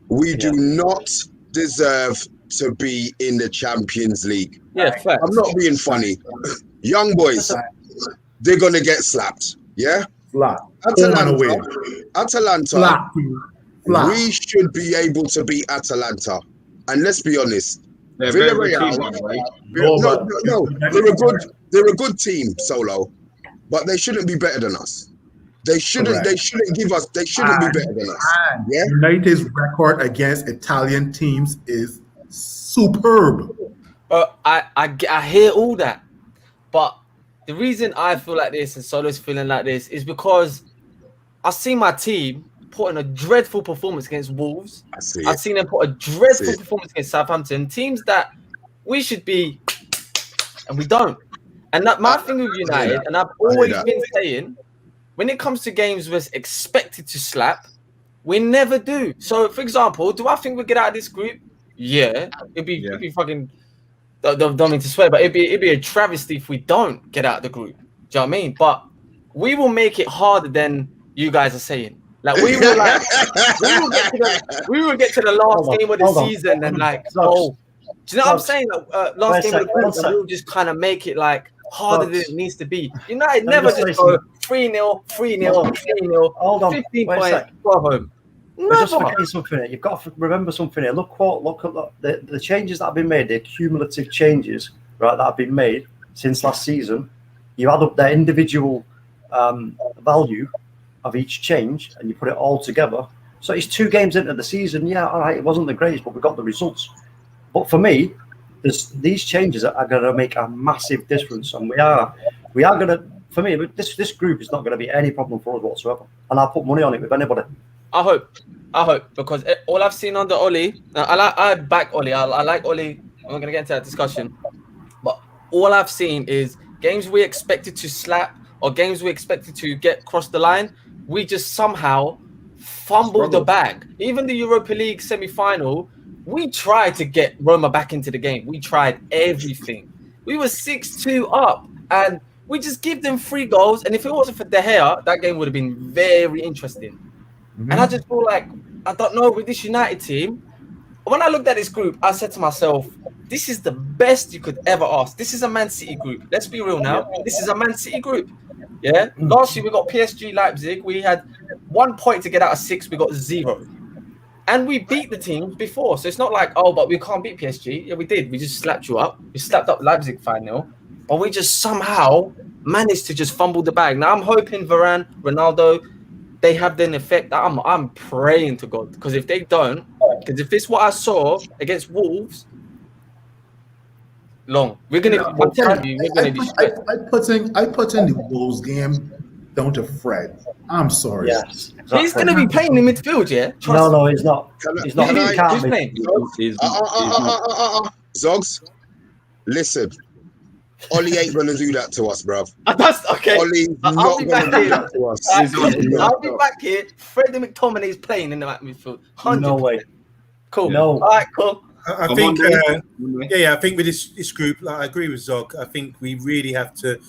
we do not deserve to be in the Champions League. Yeah, fact. I'm not being funny. Young boys, they're going to get slapped. Yeah? Flat. Atalanta. We should be able to beat Atalanta. And let's be honest, Villarreal. They're a good team, Solo, but they shouldn't be better than us. They shouldn't be better than us. Yeah? United's record against Italian teams is superb. I hear all that, but the reason I feel like this and Solo's feeling like this is because I see my team put in a dreadful performance against Wolves. I've seen them put a dreadful performance against Southampton, teams that we should be, and we don't. And that my thing with United, and I've always been saying, when it comes to games we're expected to slap, we never do. So, for example, do I think we'll get out of this group? Yeah, it'd be fucking. Don't mean to swear, but it'd be a travesty if we don't get out of the group. Do you know what I mean? But we will make it harder than you guys are saying. Like we will get to the last game of the season and like, do you know what I'm saying? Like, last game of the season, we'll just kind of make it like harder than it needs to be. United never just go 3-0, 3-0, 3-0, 15 points, go home. We're just forgetting something here. You've got to remember something here. Look at the changes that have been made, the cumulative changes, right, that have been made since last season. You add up their individual value of each change and you put it all together. So it's 2 games into the season. Yeah, all right, it wasn't the greatest, but we got the results. But for me, these changes are going to make a massive difference, and we are going to. For me, this group is not going to be any problem for us whatsoever, and I'll put money on it with anybody. I hope, because all I've seen under Oli, I back Oli. I like Oli. I'm not gonna get into that discussion, but all I've seen is games we expected to slap or games we expected to get across the line. We just somehow fumbled the bag. Even the Europa League semi-final, we tried to get Roma back into the game. We tried everything. We were 6-2 up, and we just give them 3 goals. And if it wasn't for De Gea, that game would have been very interesting. And I just feel like, I don't know, with this United team, when I looked at this group, I said to myself, this is the best you could ever ask. This is a Man City group. Let's be real now. This is a Man City group. Yeah. Last year, we got PSG Leipzig. We had 1 point to get out of 6. We got 0. And we beat the teams before. So it's not like, oh, but we can't beat PSG. Yeah, we did. We just slapped you up. We slapped up Leipzig 5-0. But we just somehow managed to just fumble the bag. Now, I'm hoping Varane, Ronaldo, they have an effect. I'm praying to God, because if they don't, because if it's what I saw against Wolves, I'm telling you, we're gonna be stressed. I put in the Wolves game down to Fred. I'm sorry. Yes, exactly. He's going to be playing in midfield, yeah? No, he's not. He's not. Can He I- can't Who's be. playing? Zogs, listen. Ollie ain't gonna do that to us, bruv. That's okay. Ollie's I'll not be gonna back do here. that to us. I'll be back here. Freddie McTominay's playing in the midfield. 100%. No way. Cool. No. All right, cool. I think, I think with this group, like, I agree with Zog. I think we really have to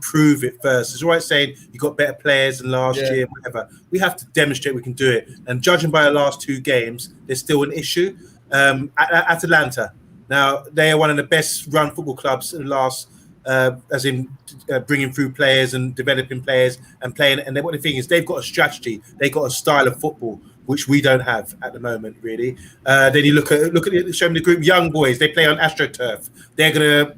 prove it first. It's all right saying you got better players than last year, whatever. We have to demonstrate we can do it. And judging by the last 2 games, there's still an issue. Atalanta, now they are one of the best run football clubs in the last, as in bringing through players and developing players and playing. And what the thing is, they've got a strategy, they've got a style of football which we don't have at the moment, really. Then you look at it, show me the group, young boys. They play on AstroTurf. They're gonna,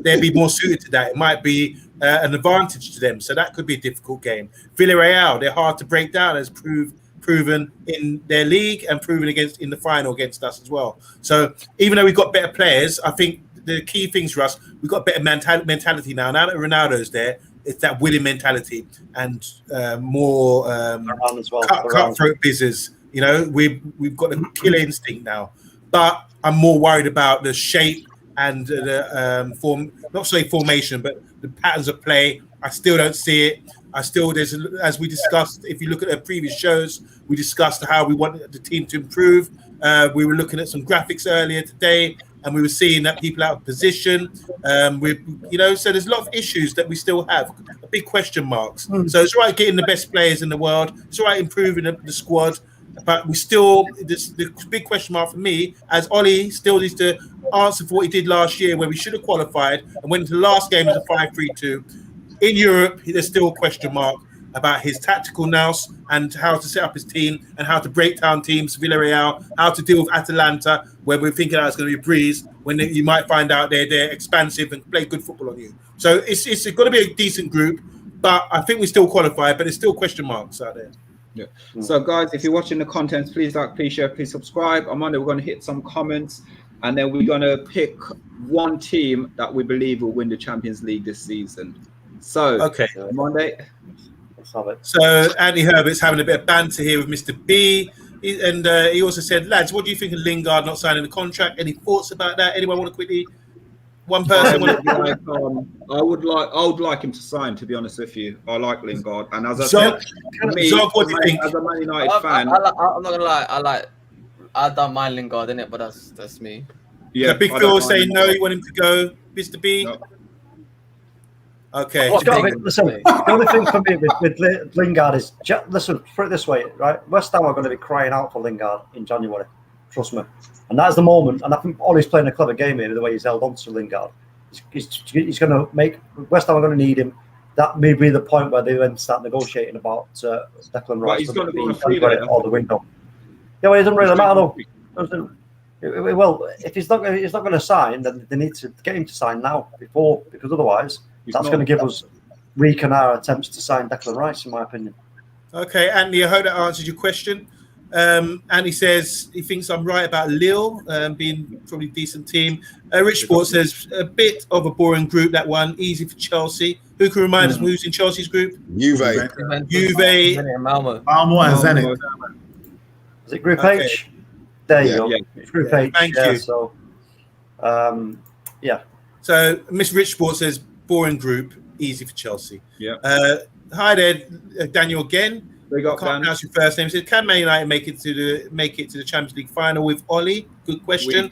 they'll be more suited to that. It might be an advantage to them. So that could be a difficult game. Villarreal, they're hard to break down, as proven in their league and proven in the final against us as well. So even though we've got better players, I think the key things for us, we've got better mentality now. Now that Ronaldo's there, it's that winning mentality and more cutthroat business. We've got a killer instinct now. But I'm more worried about the shape and the formation, but the patterns of play. I still don't see it. As we discussed, if you look at the previous shows, we discussed how we wanted the team to improve. We were looking at some graphics earlier today, and we were seeing that people out of position. So there's a lot of issues that we still have, big question marks. So it's right getting the best players in the world. It's right improving the squad, but we still, the big question mark for me, as Ollie still needs to answer for what he did last year, where we should have qualified and went into the last game as a 5-3-2. In Europe, there's still a question mark about his tactical nous and how to set up his team and how to break down teams, Villarreal, how to deal with Atalanta, where we're thinking it's going to be a breeze, when you might find out they're expansive and play good football on you. So it's got to be a decent group, but I think we still qualify, but there's still question marks out there. Yeah. So guys, if you're watching the content, please like, please share, please subscribe. On Monday, we're going to hit some comments, and then we're going to pick one team that we believe will win the Champions League this season. So, okay, Monday. So Andy Herbert's having a bit of banter here with Mr. B. He also said, lads, what do you think of Lingard not signing the contract? Any thoughts about that? Anyone want to quickly? One person. I would like him to sign. To be honest with you, I like Lingard, and as I Zog, said, what do you think? As a Man United fan, I'm not gonna lie. I don't mind Lingard in it, but that's me. Yeah, Big Phil saying no. You want him to go, Mr. B? No. Okay. Listen, the only thing for me with Lingard is, listen, put it this way, right? West Ham are going to be crying out for Lingard in January. Trust me. And that's the moment. And I think Ollie's playing a clever game here, the way he's held on to Lingard. He's going to make West Ham are going to need him. That may be the point where they then start negotiating about Declan Rice. He's going to go free or the window. Yeah, well, it doesn't really matter though. Well, if he's not going to sign, then they need to get him to sign now because otherwise that's going to give us weaken our attempts to sign Declan Rice, in my opinion. Okay, Andy, I hope that answers your question. Andy says he thinks I'm right about Lille being probably a decent team. Rich Sport says a bit of a boring group, that one. Easy for Chelsea. Who can remind us who's in Chelsea's group? Juve, Malmo and Zenit. Is it Group H? There you go. Yeah. It's Group H. Thank you. So, So Miss Rich Sport says boring group, easy for Chelsea. Yeah. Hi there, Daniel again. They got Can't pronounce your first name. He said, can Man United make it to the Champions League final with Ollie? Good question.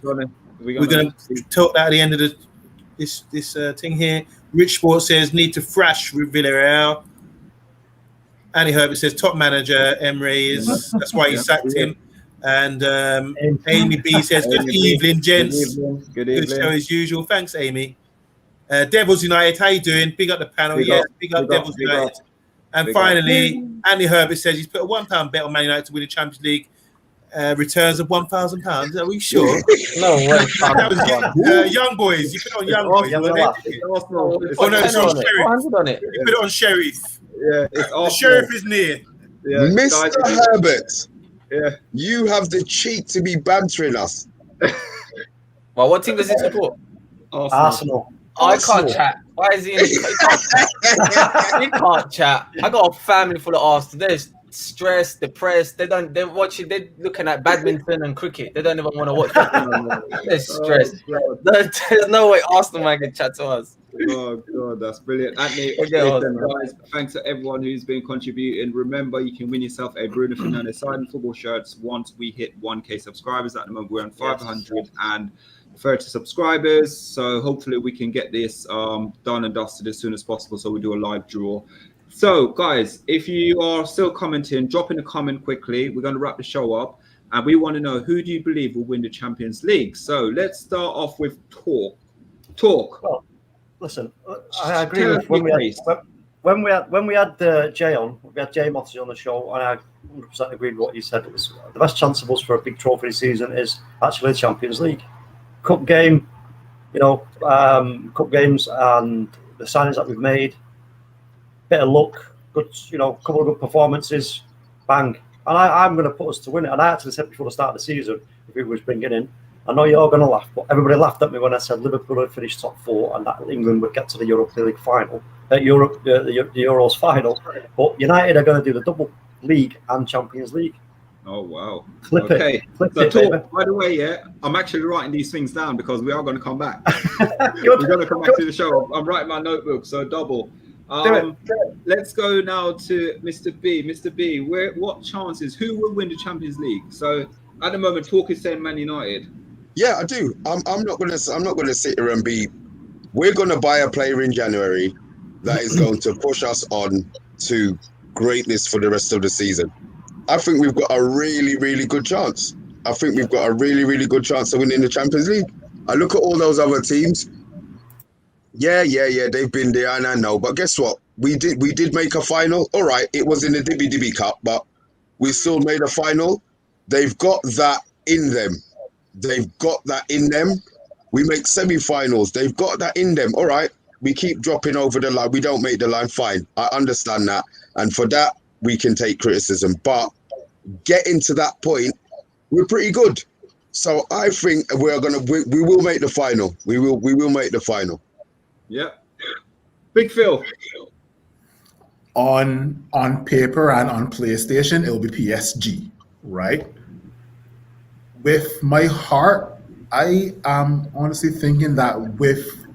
We're gonna talk that at the end of this thing here. Rich Sport says need to thrash with Villarreal. Andy Herbert says top manager Emre is. That's why he sacked him. And Amy B says good evening, gents. Good evening. Good show as usual. Thanks, Amy. Devils United, how you doing? Big up the panel. Big up Devils United. And finally, Andy Herbert says he's put a £1 bet on Man United to win the Champions League. Returns of £1,000. Are we sure? No way. That was Young Boys. You put it on Young Boys. Oh no, it's on Sheriff. You put it on Sheriff. Yeah, the Sheriff is near. Yeah, Mr. Herbert. Yeah, you have the cheek to be bantering us. Well, what team does he support? Arsenal. I can't chat. Why is he in he can't chat. I got a family full of Arsenal. They're stressed, depressed. They're looking at badminton and cricket. They don't even want to watch football anymore. They're stressed. There's no way Arsenal man can chat to us. Oh god, that's brilliant. Anthony, Okay, listen, guys, thanks to everyone who's been contributing. Remember, you can win yourself a Bruno Fernandes signed football shirts once we hit 1K subscribers. At the moment, we're on 530 subscribers. So hopefully we can get this done and dusted as soon as possible. So we do a live draw. So guys, if you are still commenting, drop in a comment quickly. We're going to wrap the show up. And we want to know, who do you believe will win the Champions League? So let's start off with talk. Well, listen, I agree with when we had Jay on, we had Jay Mossy on the show, and I 100% agreed with what you said. It was the best chance of us for a big trophy this season is actually the Champions League. Cup game, cup games and the signings that we've made, bit of luck, good, couple of good performances, bang. And I'm going to put us to win it. And I actually said before the start of the season, if we was bringing in, I know you're all going to laugh, but everybody laughed at me when I said Liverpool would finish top 4 and that England would get to the Europa League final, the Euros final. But United are going to do the double league and Champions League. Oh wow! Flip it. By the way, I'm actually writing these things down because we are going to come back. We're going to come back to the show. I'm writing my notebook, so double. Let's go now to Mr. B. Mr. B, what chances? Who will win the Champions League? So at the moment, talk is saying Man United. Yeah, I do. I'm not gonna sit here and be. We're gonna buy a player in January that is going to push us on to greatness for the rest of the season. I think we've got a really, really good chance. I think we've got a really, really good chance of winning the Champions League. I look at all those other teams. Yeah, they've been there, and I know. But guess what? We did make a final. All right, it was in the Dibby Cup, but we still made a final. They've got that in them. We make semi-finals. They've got that in them. All right, we keep dropping over the line. We don't make the line. Fine, I understand that, and for that we can take criticism. But getting to that point, we're pretty good. So I think we will make the final. We will make the final. Yeah. Big Phil. On paper and on PlayStation, it will be PSG, right? With my heart, I am honestly thinking that with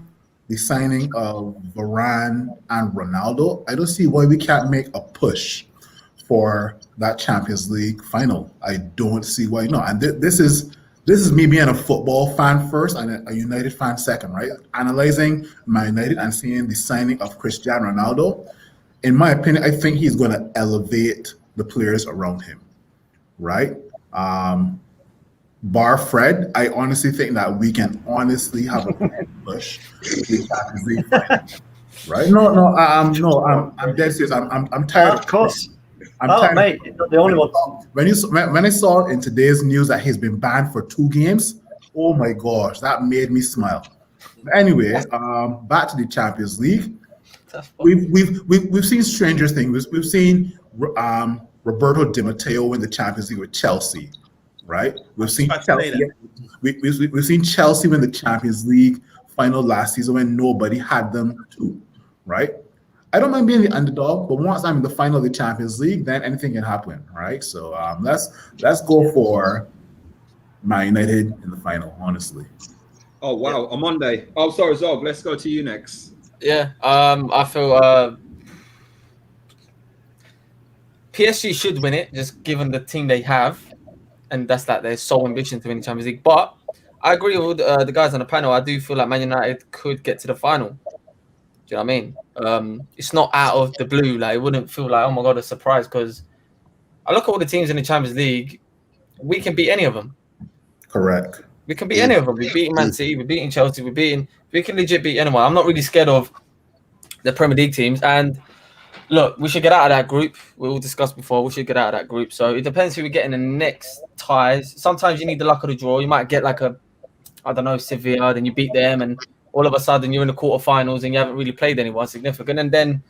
the signing of Varane and Ronaldo, I don't see why we can't make a push for that Champions League final. I don't see why not. And this is me being a football fan first and a United fan second, right? Analyzing Man United and seeing the signing of Cristiano Ronaldo. In my opinion, I think he's going to elevate the players around him, right? Bar Fred, I honestly think that we can honestly have a push to the Champions League final, right? No, I'm dead serious. I'm tired. Of course. I'm tired. Mate, the only one. When I saw in today's news that he's been banned for 2 games, oh my gosh, that made me smile. But anyway, back to the Champions League. We've seen stranger things. We've seen Roberto Di Matteo win the Champions League with Chelsea, right? We've seen Chelsea. We've seen Chelsea win the Champions League final last season when nobody had them too, right? I don't mind being the underdog, but once I'm in the final of the Champions League, then anything can happen, right? So let's go for Man United in the final, honestly. Oh wow, on Monday. Oh, sorry, Zog. Let's go to you next. Yeah, I feel PSG should win it, just given the team they have, and that's like their sole ambition to win the Champions League. But I agree with the guys on the panel. I do feel like Man United could get to the final. Do you know what I mean? It's not out of the blue. Like, it wouldn't feel like, oh my god, a surprise, because I look at all the teams in the Champions League. We can beat any of them. Correct. We can beat any of them. We're beating Man City. We're beating Chelsea. We can legit beat anyone. I'm not really scared of the Premier League teams. And look, we should get out of that group. We all discussed before. We should get out of that group. So it depends who we get in the next ties. Sometimes you need the luck of the draw. You might get like Sevilla, then you beat them, and all of a sudden you're in the quarterfinals and you haven't really played anyone significant. And then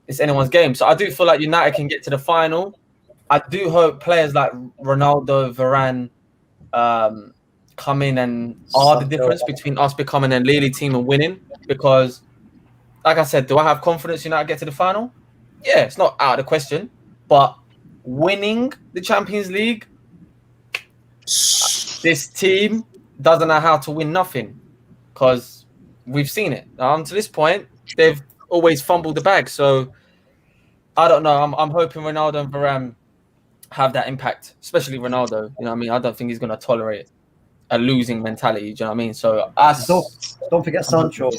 it's anyone's game. So I do feel like United can get to the final. I do hope players like Ronaldo, Varane come in and are the difference between us becoming a Lille team and winning. because, like I said, do I have confidence United get to the final? Yeah, it's not out of the question. But winning the Champions League, this team doesn't know how to win nothing, because we've seen it. To this point, they've always fumbled the bag. So I don't know. I'm hoping Ronaldo and Varane have that impact, especially Ronaldo. You know what I mean? I don't think he's going to tolerate a losing mentality. Do you know what I mean? So don't forget Sancho.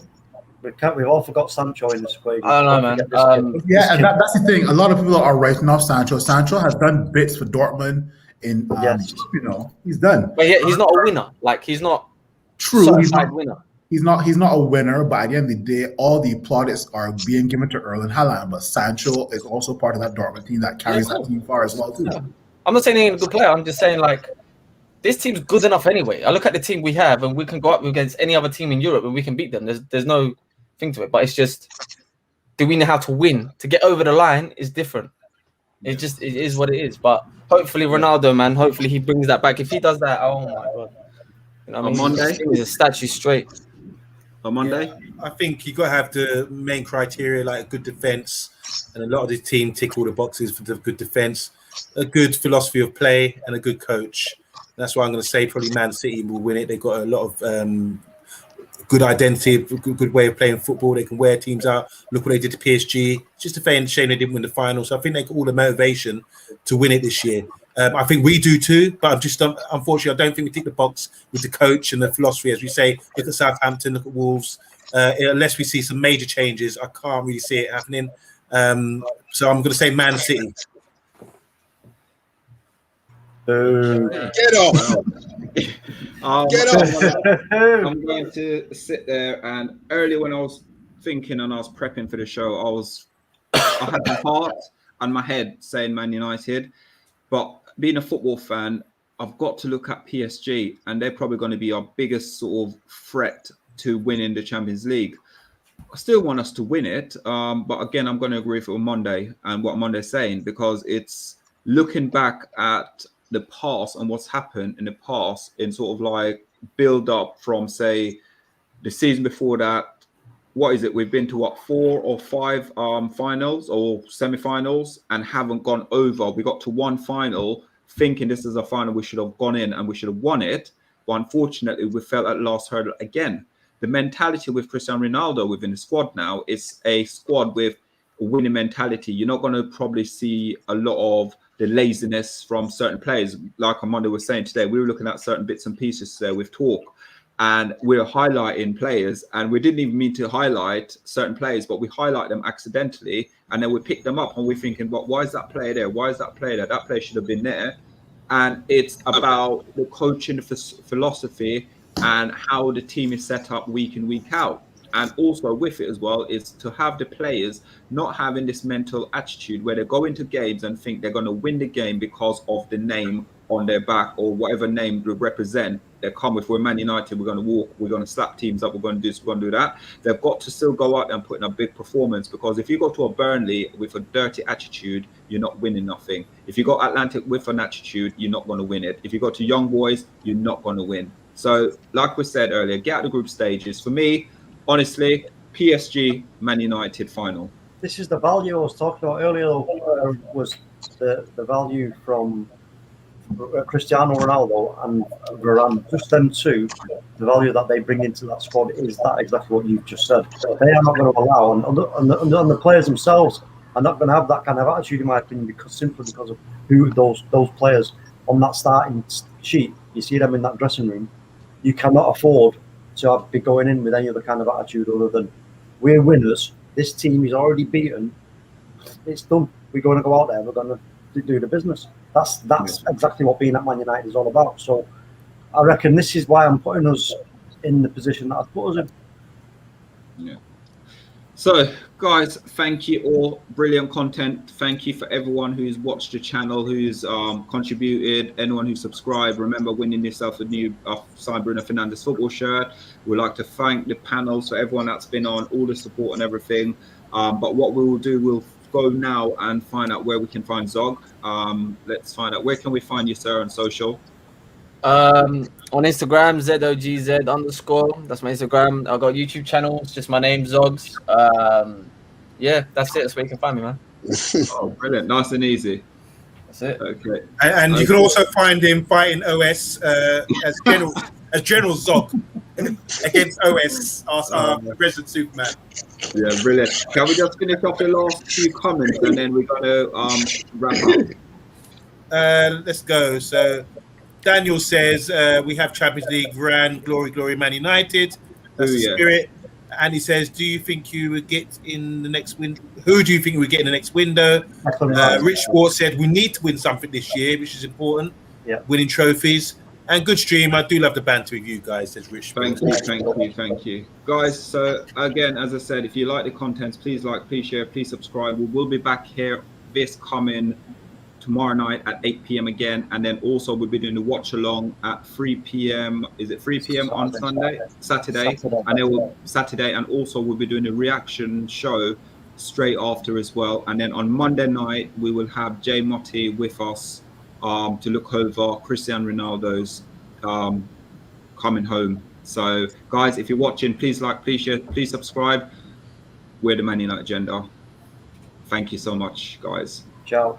We've all forgot Sancho in the squad. I don't know, man. Yeah, and that's the thing. A lot of people are writing off Sancho. Sancho has done bits for Dortmund. Yes. He's done. But yeah, he's not a winner. Like, he's not True. He's not a winner. He's not a winner, but at the end of the day, all the plaudits are being given to Erling Haaland. But Sancho is also part of that Dortmund team that carries that team far as well too. Yeah. I'm not saying he's a good player. I'm just saying, like, this team's good enough anyway. I look at the team we have, and we can go up against any other team in Europe, and we can beat them. There's no thing to it. But it's just, do we know how to win? To get over the line is different. It is what it is. But hopefully Ronaldo, man, hopefully he brings that back. If he does that, oh my God. You know what I mean? On Monday? He's a statue straight. On Monday? Yeah, I think you got to have the main criteria, like a good defense, and a lot of the team tick all the boxes for the good defense, a good philosophy of play, and a good coach. That's why I'm going to say probably Man City will win it. They've got a lot of good identity, good way of playing football. They can wear teams out. Look what they did to PSG. It's just a shame they didn't win the final. So I think they got all the motivation to win it this year. I think we do too, but I'm just unfortunately, I don't think we tick the box with the coach and the philosophy. As we say, look at Southampton, look at Wolves. Unless we see some major changes, I can't really see it happening. So I'm going to say Man City. Get off! Get off! I'm going to sit there, and earlier when I was thinking and I was prepping for the show, I had my heart and my head saying Man United, but being a football fan, I've got to look at PSG, and they're probably going to be our biggest sort of threat to winning the Champions League. I still want us to win it, but again, I'm going to agree with on Monday and what Monday's saying, because it's looking back at the past and what's happened in the past in sort of like build up from, say, the season before that. What is it? We've been to 4 or 5 finals or semi-finals and haven't gone over. We got to one final thinking this is a final we should have gone in and we should have won it. But unfortunately, we fell at last hurdle again. The mentality with Cristiano Ronaldo within the squad now is a squad with a winning mentality. You're not going to probably see a lot of the laziness from certain players. Like Amanda was saying today, we were looking at certain bits and pieces today with talk, and we're highlighting players, and we didn't even mean to highlight certain players, but we highlight them accidentally, and then we pick them up and we're thinking, well, why is that player there? Why is that player there? That player should have been there. And it's about the coaching philosophy and how the team is set up week in, week out. And also with it as well is to have the players not having this mental attitude where they go into games and think they're going to win the game because of the name on their back or whatever name they represent. They come with, we're Man United, we're going to walk, we're going to slap teams up, we're going to do this, we're going to do that. They've got to still go out there and put in a big performance, because if you go to a Burnley with a dirty attitude, you're not winning nothing. If you go Atlantic with an attitude, you're not going to win it. If you go to Young Boys, you're not going to win. So like we said earlier, get out the group stages. For me, honestly, PSG, Man United final. This is the value I was talking about earlier, was the value from Cristiano Ronaldo and Varane, just them two. The value that they bring into that squad is that exactly what you've just said. They are not going to allow, and the players themselves are not going to have that kind of attitude, in my opinion, simply because of who those players on that starting sheet. You see them in that dressing room. You cannot afford to be going in with any other kind of attitude other than we're winners. This team is already beaten. It's done. We're going to go out there. We're going to do the business. That's exactly what being at Man United is all about. So I reckon this is why I'm putting us in the position that I've put us in. Yeah. So, guys, thank you all. Brilliant content. Thank you for everyone who's watched the channel, who's contributed, anyone who subscribed. Remember, winning yourself a new signed Bruno Fernandes football shirt. We'd like to thank the panels for everyone that's been on, all the support and everything. But what we will do, we'll go now and find out where we can find Zog. Let's find out, where can we find you, sir, on social? On Instagram, ZOGZ_. That's my Instagram. I've got a YouTube channel. It's just my name, Zogs. Yeah, that's it. That's where you can find me, man. Oh, brilliant. Nice and easy. That's it. Okay. And you can also find him fighting OS as General Zog against OS, our resident Superman. Yeah, brilliant. Can we just finish off the last few comments and then we're going to wrap up? Let's go. So Daniel says we have Champions League, Ran, glory, Man United. That's the spirit. And he says, do you think you would get in the next window? Who do you think we get in the next window? Rich Sports said we need to win something this year, which is important. Yeah. Winning trophies. And good stream. I do love the banter with you guys, says Rich. Thank you. Guys, so again, as I said, if you like the contents, please like, please share, please subscribe. We will be back here this coming tomorrow night at 8 p.m. again. And then also we'll be doing the watch along at 3 p.m. Is it 3 p.m. on Saturday? And then Saturday. And also we'll be doing a reaction show straight after as well. And then on Monday night, we will have Jay Motti with us to look over Cristiano Ronaldo's coming home. So guys, if you're watching, please like, please share, please subscribe. We're the Man United Agenda. Thank you so much, guys. Ciao.